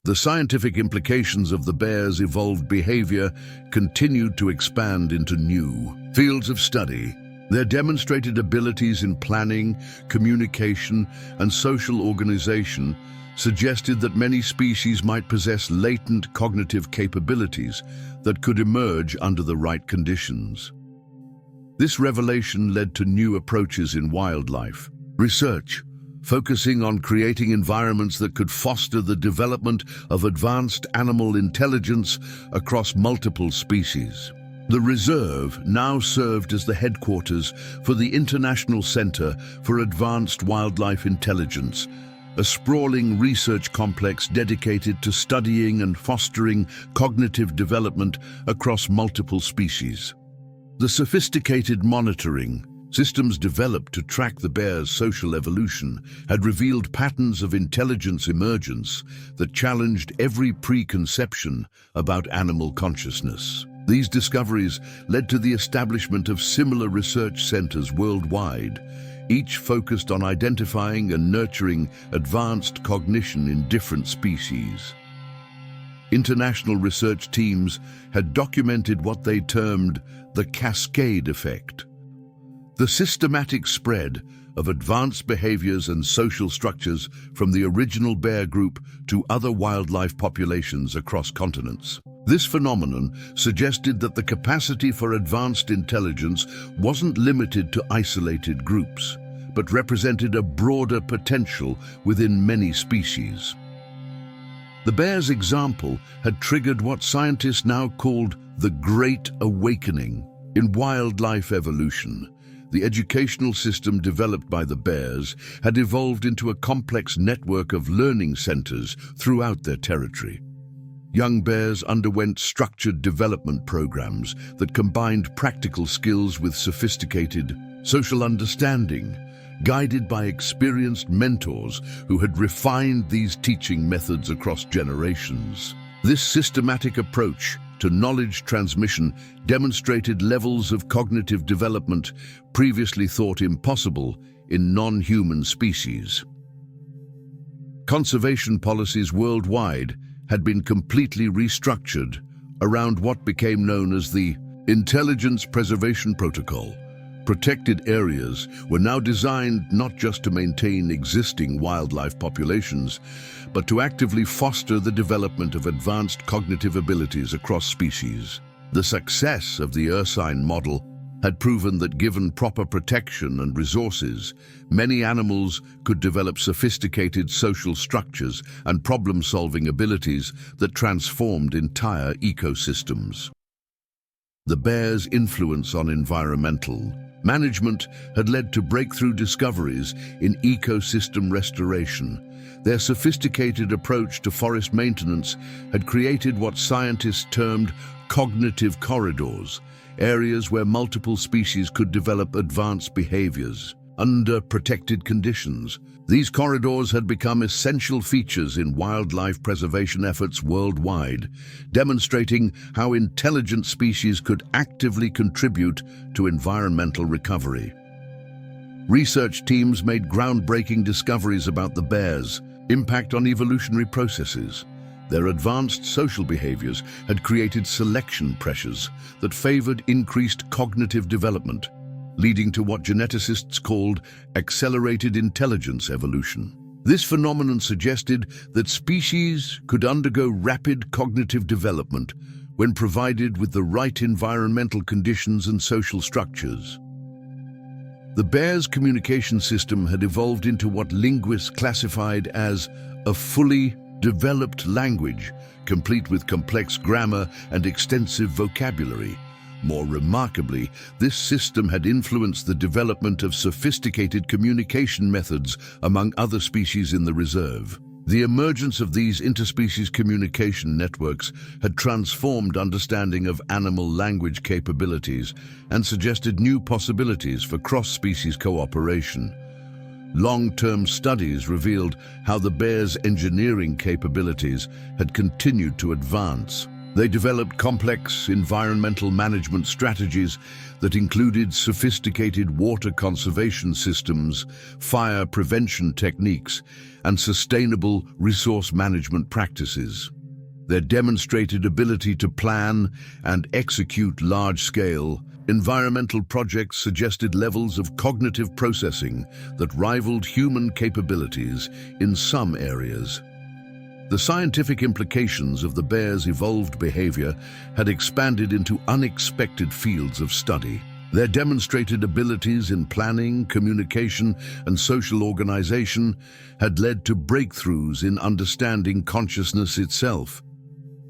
The scientific implications of the bear's evolved behavior continued to expand into new fields of study. Their demonstrated abilities in planning, communication, and social organization suggested that many species might possess latent cognitive capabilities that could emerge under the right conditions. This revelation led to new approaches in wildlife research, focusing on creating environments that could foster the development of advanced animal intelligence across multiple species. The reserve now served as the headquarters for the International Center for Advanced Wildlife Intelligence, a sprawling research complex dedicated to studying and fostering cognitive development across multiple species. The sophisticated monitoring systems developed to track the bear's social evolution had revealed patterns of intelligence emergence that challenged every preconception about animal consciousness. These discoveries led to the establishment of similar research centers worldwide, each focused on identifying and nurturing advanced cognition in different species. International research teams had documented what they termed the cascade effect, the systematic spread of advanced behaviors and social structures from the original bear group to other wildlife populations across continents. This phenomenon suggested that the capacity for advanced intelligence wasn't limited to isolated groups, but represented a broader potential within many species. The bear's example had triggered what scientists now called the Great Awakening. In wildlife evolution, the educational system developed by the bears had evolved into a complex network of learning centers throughout their territory. Young bears underwent structured development programs that combined practical skills with sophisticated social understanding, guided by experienced mentors who had refined these teaching methods across generations. This systematic approach to knowledge transmission demonstrated levels of cognitive development previously thought impossible in non-human species. Conservation policies worldwide had been completely restructured around what became known as the Intelligence Preservation Protocol. Protected areas were now designed not just to maintain existing wildlife populations, but to actively foster the development of advanced cognitive abilities across species. The success of the Ursine model had proven that given proper protection and resources, many animals could develop sophisticated social structures and problem-solving abilities that transformed entire ecosystems. The bear's influence on environmental management had led to breakthrough discoveries in ecosystem restoration. Their sophisticated approach to forest maintenance had created what scientists termed cognitive corridors, areas where multiple species could develop advanced behaviors. under protected conditions. These corridors had become essential features in wildlife preservation efforts worldwide, demonstrating how intelligent species could actively contribute to environmental recovery. Research teams made groundbreaking discoveries about the bears' impact on evolutionary processes. Their advanced social behaviors had created selection pressures that favored increased cognitive development, leading to what geneticists called accelerated intelligence evolution. This phenomenon suggested that species could undergo rapid cognitive development when provided with the right environmental conditions and social structures. The bear's communication system had evolved into what linguists classified as a fully developed language, complete with complex grammar and extensive vocabulary. More remarkably, this system had influenced the development of sophisticated communication methods among other species in the reserve. The emergence of these interspecies communication networks had transformed understanding of animal language capabilities and suggested new possibilities for cross-species cooperation. Long-term studies revealed how the bear's engineering capabilities had continued to advance. They developed complex environmental management strategies that included sophisticated water conservation systems, fire prevention techniques, and sustainable resource management practices. Their demonstrated ability to plan and execute large-scale environmental projects suggested levels of cognitive processing that rivaled human capabilities in some areas. The scientific implications of the bear's evolved behavior had expanded into unexpected fields of study. Their demonstrated abilities in planning, communication, and social organization had led to breakthroughs in understanding consciousness itself.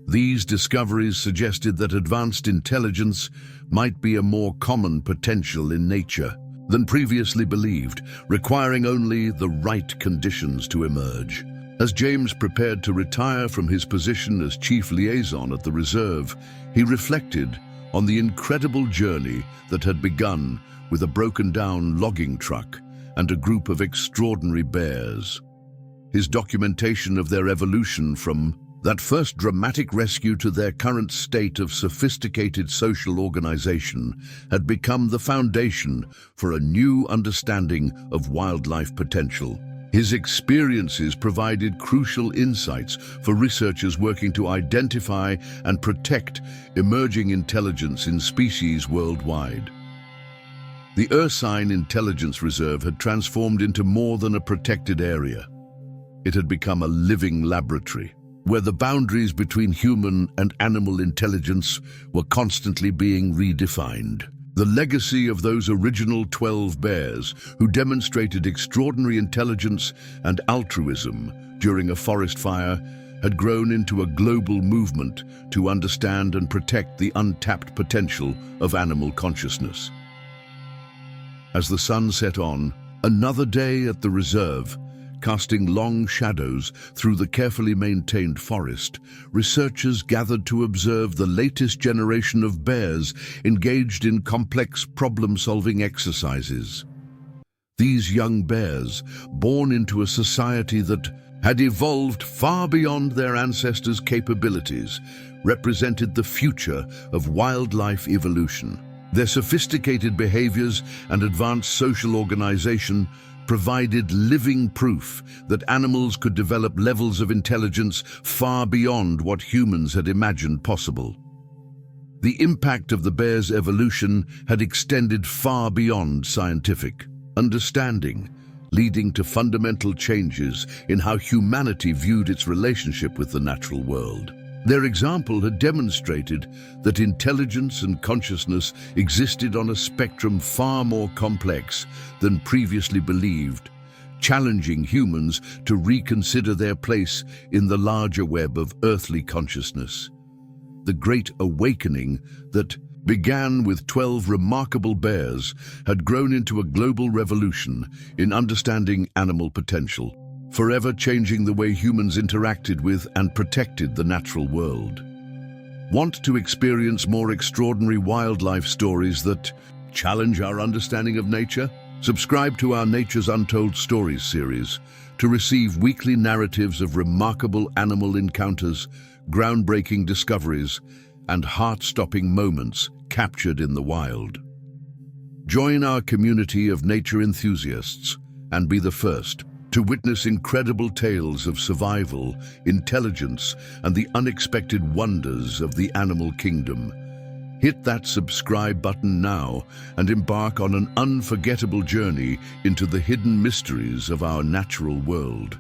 These discoveries suggested that advanced intelligence might be a more common potential in nature than previously believed, requiring only the right conditions to emerge. As James prepared to retire from his position as chief liaison at the reserve, he reflected on the incredible journey that had begun with a broken-down logging truck and a group of extraordinary bears. His documentation of their evolution from that first dramatic rescue to their current state of sophisticated social organization had become the foundation for a new understanding of wildlife potential. His experiences provided crucial insights for researchers working to identify and protect emerging intelligence in species worldwide. The Ursine Intelligence Reserve had transformed into more than a protected area. It had become a living laboratory, where the boundaries between human and animal intelligence were constantly being redefined. The legacy of those original 12 bears who demonstrated extraordinary intelligence and altruism during a forest fire had grown into a global movement to understand and protect the untapped potential of animal consciousness. As the sun set on, another day at the reserve, casting long shadows through the carefully maintained forest, researchers gathered to observe the latest generation of bears engaged in complex problem-solving exercises. These young bears, born into a society that had evolved far beyond their ancestors' capabilities, represented the future of wildlife evolution. Their sophisticated behaviors and advanced social organization provided living proof that animals could develop levels of intelligence far beyond what humans had imagined possible. The impact of the bear's evolution had extended far beyond scientific understanding, leading to fundamental changes in how humanity viewed its relationship with the natural world. Their example had demonstrated that intelligence and consciousness existed on a spectrum far more complex than previously believed, challenging humans to reconsider their place in the larger web of earthly consciousness. The Great Awakening that began with 12 remarkable bears had grown into a global revolution in understanding animal potential, forever changing the way humans interacted with and protected the natural world. Want to experience more extraordinary wildlife stories that challenge our understanding of nature? Subscribe to our Nature's Untold Stories series to receive weekly narratives of remarkable animal encounters, groundbreaking discoveries, and heart-stopping moments captured in the wild. Join our community of nature enthusiasts and be the first to witness incredible tales of survival, intelligence, and the unexpected wonders of the animal kingdom. Hit that subscribe button now and embark on an unforgettable journey into the hidden mysteries of our natural world.